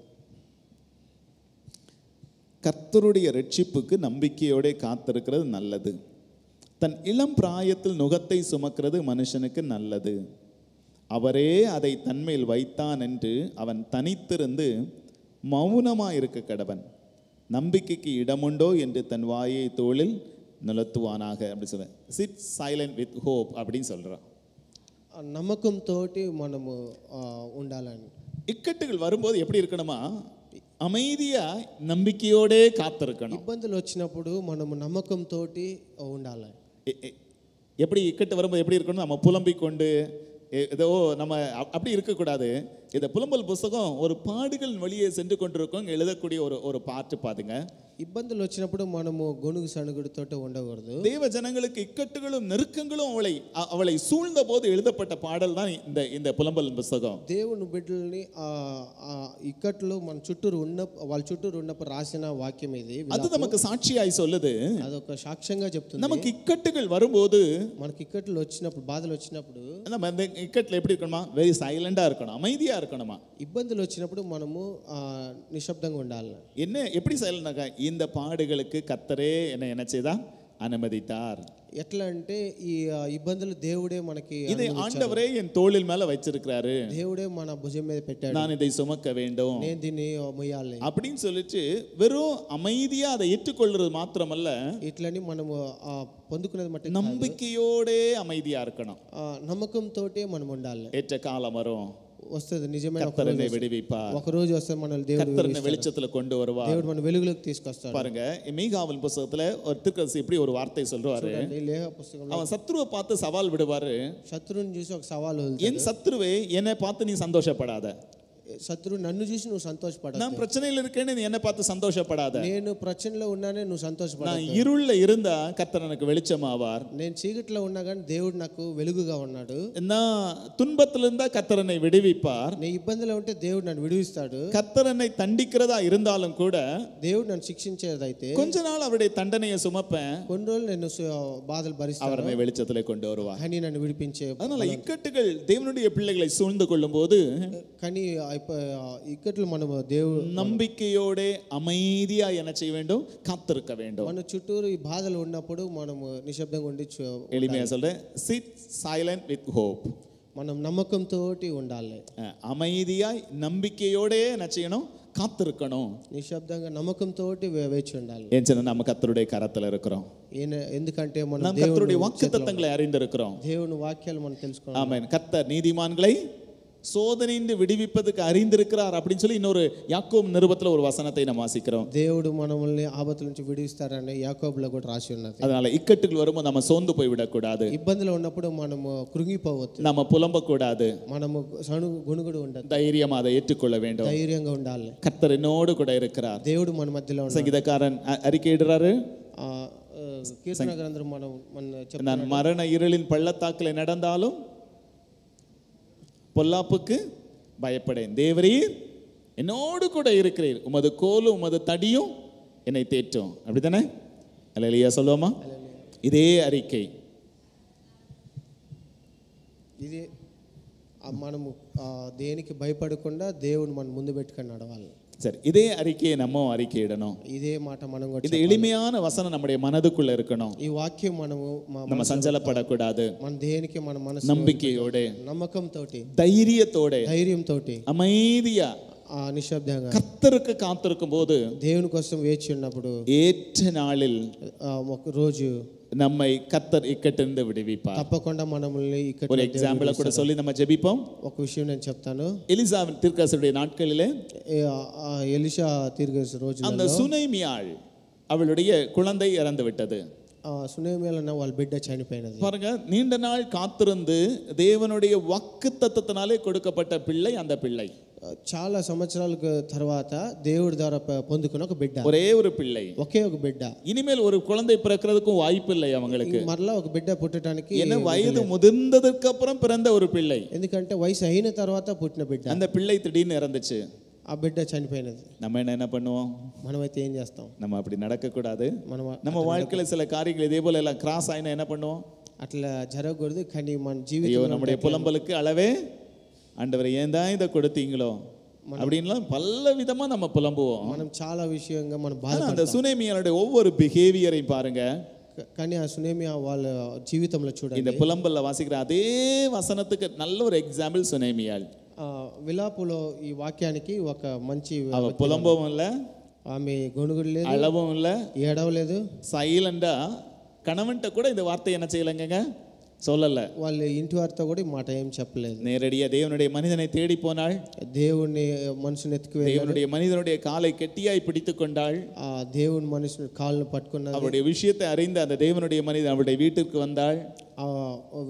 கர்த்தருடைய ரட்சிப்புக்கு நம்பிக்கையோட காத்திருக்கிறது நல்லது. தன் இளம் பிராயத்தில் நுகத்தை சுமக்கிறது மனுஷனுக்கு நல்லது. அவரே அதை தன்மேல் வைத்தான் என்று அவன் தனித்திருந்து மௌனமாக இருக்க கடவன். நம்பிக்கைக்கு இடமுண்டோ என்று தன் வாயை தோளில் நிலத்துவானாக அப்படி சொல்ல. சிட் சைலண்ட் வித் ஹோப் அப்படின்னு சொல்றான். నమ్మకంతో మనము ఉండాలని. இக்கட்டுகள் வரும்போது எப்படி இருக்கணுமா? அமைதியா நம்பிக்கையோடே காத்திருக்கணும். ఇబ్బందులు వచ్చినప్పుడు మనము నమ్మకంతో ఉండాలి. எப்படி இக்கட்டு வரும்போது எப்படி இருக்கணும்? நம்ம புலம்பிக் கொண்டு ஏதோ நம்ம அப்படி இருக்கக்கூடாது. இந்த புலம்பல் புஸ்தகம் ஒரு பாடுகள் வழியே சென்று கொண்டிருக்கோம் எழுதக்கூடிய ஒரு பாட்டு பாருங்க. ఇబ్బందులు వచ్చినప్పుడు మనము గొనుగు సణుగుడితో ఉండకూడదు. தேவ ஜனங்களுக்கு இக்கட்டுகளும் நெருக்கங்களும் அவளை சூழ்ந்த போது எழுதப்பட்ட பாடல் தான் இந்த புலம்பல் புஸ்தகம். దేవుని బిడ్డల్ని ఇక్కట్లు మన చుట్టూరు వాళ్ళ చుట్టూరు ఉన్నప్పుడు రాసిన వాక్యం ఇది. அது நமக்கு சாட்சியாய் சொல்லுது. అదొక సాక్ష్యంగా చెప్తుంది. நமக்கு ఇక్కட்டுகள் வரும்போது, మనకి ఇక్కట్లు వచ్చినప్పుడు, బాధలు వచ్చినప్పుడు நம்ம அந்த இக்கட்டுல எப்படி இருக்கணுமா? வெரி சைலண்டா இருக்கணும், அமைதியா இருக்கணுமா. ఇబ్బందులు వచ్చినప్పుడు మనము నిశ్శబ్దంగా ఉండాలి. என்ன எப்படி சைலண்டாக? இந்த பாடுகளுக்கு கர்த்தரே என்ன செய்தார்? அனுமதித்தார். ఎట్లా అంటే ఈ ఇబ్బందులు దేవుడే మనకి இதை ஆண்டவரே என் தோளில் மேல வச்சிருக்கிறாரு, దేవుడే మన భుజం మీద పెట్టాడు, நான் இதை சுமக்க வேண்டும், నేను దీన్ని మొయ్యాలి அப்படின்னு சொல்லிட்டு வெறும் அமைதியா அதை ஏற்றுக்கொள்றது மாத்திரமல்ல, ఇట్లని మనము పొందుకునేది మట్టి நம்பிக்கையோடே அமைதியா இருக்கணும். నమ్మకంతో మనం ఉండాలి. ஏற்ற காலம் வரும், వస్తుంది నిజమైన கர்த்தரனை விடுவிப்பார். ఒక రోజు వస్తే మనల్ని దేవుడు கர்த்தரனை வெளிச்சத்துல கொண்டு வருவார். దేవుడు మన వెలుగులోకి తీసుకొస్తాడు. பாருங்க, மீகாவின் புத்தகத்துல ஒரு தீர்க்கதரிசி இப்படி ஒரு வார்த்தை சொல்றாரு. లేఖ పుస్తకంలో அவன் சத்ருவை பார்த்து சவால் விடுவாரு. శత్రువుని చూసి ఒక సవాల్ என் சத்ருவே, என்னை பார்த்து நீ சந்தோஷப்படாத, శత్రువు నన్ను చూసి నువ్వు సంతోషపడాలి, நான் பிரச்சனையில இருக்கேன்னு நீ என்னை பார்த்து சந்தோஷப்படாத, నేను ప్రచనలో ఉన్నానే నువ్వు సంతోషపడాలి, நான் இருள்ல இருந்தா கர்த்தர் எனக்கு வெளிச்சமாவார், నేను చీకట్లో ఉన్నా కానీ దేవుడు నాకు వెలుగుగా ఉన్నాడు, நான் துன்பத்துல இருந்தா கர்த்தர் என்னை விடுவிப்பார், నీ ఇబ్బందిలో ఉంటే దేవుడు నన్ను విడిపిస్తాడు, கர்த்தர் என்னை தண்டிக்கிறதா இருந்தாலும் கூட దేవుడు నన్ను శిక్షించేదైతే கொஞ்ச நாள் அவருடைய தண்டனையை சுமப்பேன், కొన్ని రోజులు నేను బాధలు భరిస్తాను, அவர் என்னை வெளிச்சத்திலே கொண்டு வருவார். కానీ నన్ను విడిపించే. அதனால இக்கட்டுகள் தேவனுடைய பிள்ளைகளை சூழ்ந்து கொள்ளும் போது కానీ ఇక్కట్లు మనం దేవుడు நம்பிக்கையோட அமைதியா என்ன செய்ய வேண்டும்? காத்திருக்க வேண்டும். మన చుట్టూరు ఈ బాధలు ఉన్నప్పుడు మనము నిశ్శబ్దంగా ఉండి எளிமையா சொல்றேன், சிட் சைலண்ட் வித் ஹோப். మనం నమ్మకంతో ఉండాలి. அமைதியாய் நம்பிக்கையோட என்ன செய்யணும்? காத்திருக்கணும். నిశ్శబ్దంగా నమ్మకంతో వేచి ఉండాలి. ஏன் சொன்னா நம்ம கர்த்தருடைய கரத்துல இருக்கிறோம். ఎందుకంటే మనం நம்ம கர்த்தருடைய வாக்குத்தத்தங்களை அறிந்திருக்கிறோம். దేవుని వాక్యాలు మనం తెలుసుకోవాలి. ஆமென். கர்த்தர் நீதிமான்களை சோதனையின்றி விடுவிப்பதுக்கு அறிந்திருக்கிறார் அப்படின்னு சொல்லி இன்னொரு யாக்கோபு நிருபத்துல ஒரு வசனத்தை நம்ம வாசிக்கிறோம். దేవుడు మనల్ని ఆపత్తుల నుంచి విడిపిస్తారని యాకోబులో కూడా రాసి ఉన్నది. அதனால இக்கட்டுகள் வரும்போது நம்ம சோர்ந்து போய் விடக்கூடாது, ఇబ్బందులు ఉన్నప్పుడు మనము కృంగిపోవద్దు, நம்ம புலம்பக்கூடாது, మనము గుణుగుడు ఉండదు, தைரியமா அதை ஏற்றுக்கொள்ள வேண்டும். ధైర్యంగా ఉండాలి. கர்த்தர் என்னோடு கூட இருக்கிறார். దేవుడు మన మధ్యలో ఉన్నాడు. சங்கீதக்காரன் அறிக்கையிடுறாரு, కీర్తన గ్రంథం మనం நான் மரண இருளின் பள்ளத்தாக்கில் நடந்தாலும் பொல்லாப்புக்கு பயப்படேன், தேவரீர் என்னோடு கூட இருக்கிறீர், உமது கோலும் உமது தடியும் என்னை தேற்றும். அப்படித்தானே? அல்லேலூயா சொல்லுவோமா? இதே அறிக்கை, ఇది మనము దేనికి భయపడకుండా దేవుని మన ముందు పెట్టుకొని నడవాలి. சரி, இதே அறிக்கையை நம்ம அறிக்கையிடணும். ఇదే మాట మనం కూడా இந்த எளிமையான வசனம் நம்முடைய மனதுக்குள்ள இருக்கணும். ఈ వాక్యం మనము நம்ம சஞ்சலப்படக்கூடாது. మన దేనికి మన మనసు நம்பிக்கையோட, నమ్మకంతో, தைரியத்தோட, ధైర్యంతో, அமைதியா నిశ్శబ్దంగా கர்த்தருக்கு காத்திருக்கும் போது, దేవుని కోసం వేచి ఉన్నప్పుడు ஏற்ற நாளில் ఒక రోజు நம்மை கர்த்தர் இக்கட்டிலிருந்து விடுவிப்பார். తప్పకుండా మనల్ని ఇక్కడ ஒரு எக்ஸாம்பிள கூட சொல்லி நம்ம ஜெபிப்போம். ఒక విషయం నేను చెప్తాను. எலிசாவின் தீர்க்கதரிசியுடைய நாட்களிலே ఎలీషా తీర్కదర్శి రోజుల్లో அந்த சுனைமியாள் அவளுடைய குழந்தை இறந்து விட்டது. సునేమియాలో వాళ్ళ బిడ్డ చనిపోయినది. பாருங்க, நீண்ட நாள் காத்திருந்து தேவனுடைய வாக்குத்தத்தத்தினாலே கொடுக்கப்பட்ட பிள்ளை அந்த பிள்ளை. చాలా సంవత్సరాల తర్వాత దేవుడి ద్వారా పొందుకున్న ఒక బిడ్డ, ஒரே ஒரு பிள்ளை, ఒకే ఒక బిడ్డ. இனிமேல் ஒரு குழந்தை பிறக்கிறதுக்கும் வாய்ப்பு இல்லை அவங்களுக்கு. మరలా ఒక బిడ్డ పుట్టడానికి என்ன వయது முதிர்ந்ததற்கு அப்புறம் பிறந்த ஒரு பிள்ளை, ఎందుకంటే వయసు అయిన తర్వాత పుట్టిన బిడ్డ. அந்த பிள்ளை திடீர்னு இறந்துச்சு. ఆ బిడ్డ చనిపోయినది. நம்ம என்ன பண்ணுவோம்? మనమైతే ఏం చేస్తాం? நம்ம அப்படி நடக்கக்கூடாது. நம்ம வாழ்க்கையில சில காரியங்கள் இதே போல எல்லாம் கிராஸ் ஆயினா என்ன பண்ணுவோம்? అట్లా జరగకూడదు. కానీ మన ஐயோ, జీవితంలో நம்முடைய புலம்பலுக்கு அளவே ஆண்டவரை ஏன் தான் இதை கொடுத்தீங்களோ அப்படின்லாம் பல விதமா நம்ம புலம்புவோம். మనం చాలా విషయంగా మనం ஆனா బాధపడతాం. அந்த சுனேமியாளுடைய ஒவ்வொரு பிஹேவியரையும் பாருங்க. కానీ ఆ సునేమియా వాళ్ళ జీవితంలో చూడండి, இந்த புலம்பல்ல வாசிக்கிற அதே வசனத்துக்கு நல்ல ஒரு எக்ஸாம்பிள் சுனேமியாள். విలాపులో ఈ వాక్యానికి ఒక మంచి அவ புலம்பவும் இல்ல, ఆమె గొణుగుడు లేదు, అలవం இல்ல, ఏడవలేదు. సైలెంటా కణవంట కూడా இந்த வார்த்தை என்ன செய்யலங்க சொல்லல. వాళ్ళ ఇంటి వారితో కూడా ఈ మాట ఏం చెప్పలేదు. நேரடியா தேவனுடைய மனிதனை தேடி போனாள். దేవుని మనుషుని ఎత్తుకు వెళ్ళి தேவனுடைய மனிதனுடைய காலை கெட்டியாய் பிடித்துக் கொண்டாள். ఆ దేవుని మనుషుని కాళ్ళను పట్టుకున్నది. அவருடைய விஷயத்தை அறிந்த அந்த தேவனுடைய மனிதன் அவருடைய வீட்டிற்கு வந்தாள். ఆ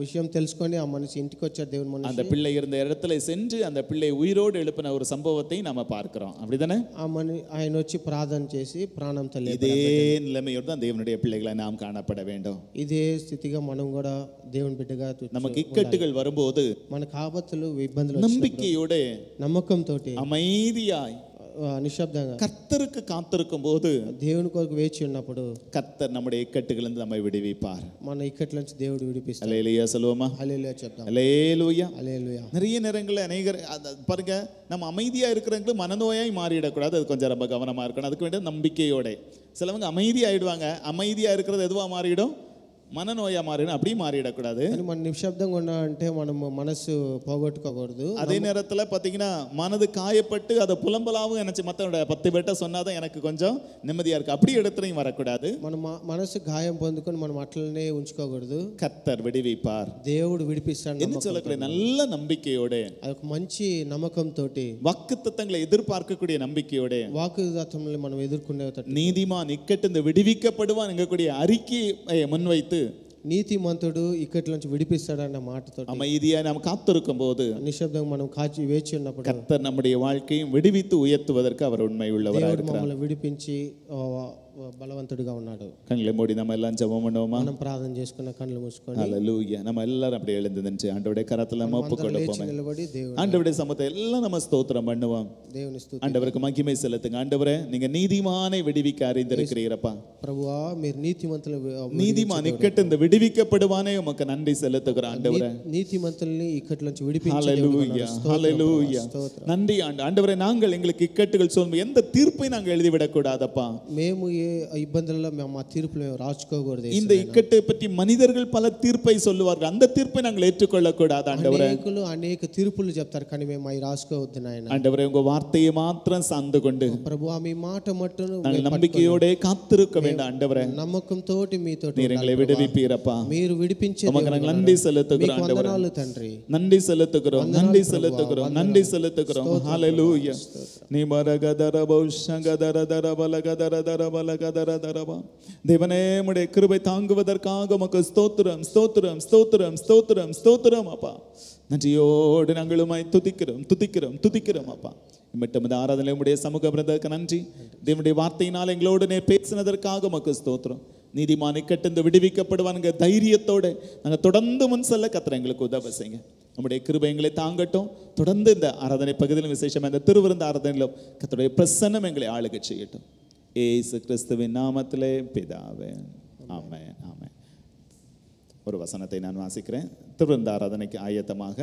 విషయం తెలుసుకొని ఆ మనిషి ఇంటికి వచ్చాడు. దేవుని మనిషి அந்த பிள்ளை இருந்த இடத்துல சென்று அந்த பிள்ளை உயிரோடு எழுப்பின ஒரு சம்பவத்தை நாம பார்க்கிறோம். அப்படிதானே? ఆయన వచ్చి ప్రార్థన చేసి ప్రాణంతో இதே நிலைமையோடு தான் தேவனுடைய பிள்ளைகளை நாம் காணப்பட வேண்டும். ఇదే స్థితిగా మనం కూడా దేవుని బిడ్డగా நமக்கு இக்கட்டுகள் வரும்போது మనకు ఆపత్తులు ఇబ్బందులు நம்பிக்கையோட నమ్మకంతో அமைதியாய் నిశ్శబ్దంగా கர்த்தருக்கு காத்திருக்கும் போது దేవుని కొరకు వేచి ఉన్నప్పుడు கர்த்தர் நம்முடைய இக்கட்டுகளிலிருந்து நம்மை விடுவிப்பார். మన ఇక్కట్ల నుంచి దేవుడు విడిపిస్తాడు. அல்லேலூயா சொல்லுவோமா? హల్లెలూయా చెప్తాం. அல்லேலூயா. హల్లెలూయా. நிறைய நேரங்களில் அநேகர் பாருங்க, நம்ம அமைதியா இருக்கிறவங்களுக்கு மனநோயாய் மாறிடக்கூடாது. அது கொஞ்சம் ரொம்ப கவனமா இருக்கணும். அதுக்கு வேண்டிய நம்பிக்கையோட. சிலவங்க அமைதியாயிடுவாங்க, அமைதியா இருக்கிறது எதுவா மாறிடும்? மனநோயா மாறிடும். அப்படி மாறிடக்கூடாது. మన నిశ్శబ్దంగా ఉన్నామంటే మనం మనసు పోగొట్టుకోకూడదు. அதே நேரத்தில் பார்த்தீங்கன்னா மனது காயப்பட்டு அதை புலம்பலாவும் நினைச்சு மற்றவங்க 10 பேர்ட்ட சொன்னாதான் எனக்கு கொஞ்சம் நிம்மதியா இருக்கு, அப்படி இடத்துலையும் வரக்கூடாது. మన మనసు గాయం పొందుకొని మనం అట్లనే ఉంచుకోకూడదు. கர்த்தர் விடுவிப்பார். దేవుడు విడిపిస్తాడు. என்ன சொல்லக்கூடிய நல்ல நம்பிக்கையோட, అదొక మంచి నమ్మకంతో, வாக்குத்தத்தங்களை எதிர்பார்க்கக்கூடிய நம்பிக்கையோட, వాగ్దానములను మనం ఎదుర్కొనే நீதிமான் இக்கட்டு விடுவிக்கப்படுவான் எங்கக்கூடிய அறிக்கையை முன்வைத்து నీతిమంతుడు ఇక్కడి నుంచి విడిపిస్తాడన్న మాటతో அமைதியா நாம் காத்திருக்கும் போது, నిశ్శబ్దంగా మనం కాచి వేచి ఉన్నప్పుడు கர்த்தர் நம்முடைய வாழ்க்கையும் விடுவித்து உயர்த்துவதற்கு அவர் உண்மை உள்ளவராக இருக்கிறார். మమ్మల్ని విడిపించి బలవంతుడిగా ఉన్నాడు. கண்களை மூடி நம்ம எல்லாம் ஜெபம் பண்ணுவோமா? మనం ప్రార్థన చేసుకున్న కళ్ళు మూసుకొని ஹல்லேலூயா. நம்ம எல்லாரும் அப்படியே எழுந்து நின்று ஆண்டவருடைய கரத்துல நம்ம ஒப்புக்கொடுப்போம். నిలబడి ஆண்டவருடைய சமூகத்தை எல்லாம் நம்ம ஸ்தோத்திரம் பண்ணுவோம். దేవుని స్తుతి. ஆண்டவருக்கு மகிமை செலுத்துங்க. ஆண்டவரே, நீங்க நீதிமானை விடுவிக்க அறிந்திருக்கிறீரப்பா. ప్రభువా మీరు నీతిమంతులు நீதிமான் இக்கட்டு விடுவிக்கப்படுவானே உமக்கு நன்றி செலுத்துகிறோம் ஆண்டவரே. నీతిమంతుల్ని ఇక్కడి నుంచి విడిపించి ஹல்லேலூயா. ஹல்லேலூயா. நன்றி ஆண்டவரே. நாங்கள் எங்களுக்கு இக்கட்டுகள் சொல்லும் எந்த தீர்ப்பை நாங்கள் எழுதிவிடக் கூடாதப்பா. మేము ఏ ఇబ్బందుల్లో మా తీర్పులు రాసుకోకూడదు. இந்த இக்கட்டை பற்றி மனிதர்கள் பல தீர்ப்பை சொல்லுவார்கள், அந்த தீர்ப்பை நாங்கள் ஏற்றுக்கொள்ள கூடாது ஆண்டவரே. అనేక తీర్పులు చెప్తారు, కానీ మేము అవి రాసుకోవద్దు నాయన. ஆண்டவரே, உங்க வார்த்தையை மாத்திரம் சார்ந்து கொண்டு ప్రభువా మీ మాట మట్టును நாங்கள் நம்பிக்கையோட காத்திருக்க வேண்டும் ஆண்டவரே. నమ్మకంతో మీతో நீர் எங்களை விடுவிப்பீரப்பா. మీరు విడిపించే உமக்கு நாங்கள் நன்றி செலுத்துகிறோம் ஆண்டவரே. వందనాలు తండ్రి. நன்றி செலுத்துகிறோம், நன்றி செலுத்துகிறோம், நன்றி செலுத்துகிறோம். ஹல்லேலூயா. நீ மரகதரபௌ சங்கதரதரபலகதரதரபலகதரதரப. தேவனே, உம்முடைய கிருபை தாங்குவதற்காக உமக்கு ஸ்தோத்திரம், ஸ்தோத்திரம், ஸ்தோத்திரம், ஸ்தோத்திரம், ஸ்தோத்திரம் அப்பா. நன்றியோடு நாங்கள் உம்மை துதிக்கிறோம், துதிக்கிறோம், துதிக்கிறோம் அப்பா. மட்டும் இந்த ஆராதனை உம்முடைய சமூக பிரதருக்கு நன்றி. தேவனுடைய வார்த்தையினால் எங்களோடு நீர் பேசினதற்காக உமக்கு ஸ்தோத்திரம். நீதிமான் இக்கட்டு விடுவிக்கப்படுவானுங்க தைரியத்தோட நாங்கள் தொடர்ந்து முன் செல்ல கர்த்தர் எங்களுக்கு உதவி செய்யுங்க. நம்முடைய கிருபை எங்களை தாங்கட்டும். தொடர்ந்து இந்த ஆராதனை பகுதியிலும் விசேஷமாக இந்த திருவிருந்த ஆராதனையிலும் கர்த்தருடைய பிரசன்னம் எங்களை ஆளுகை செய்யட்டும். ஏசு கிறிஸ்துவின் நாமத்திலே பிதாவே, ஆமென், ஆமென். ஒரு வசனத்தை நான் வாசிக்கிறேன். திருவிருந்த ஆராதனைக்கு ஆயத்தமாக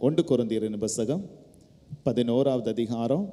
1 கொரிந்தியரின் புத்தகம் 11வது அதிகாரம்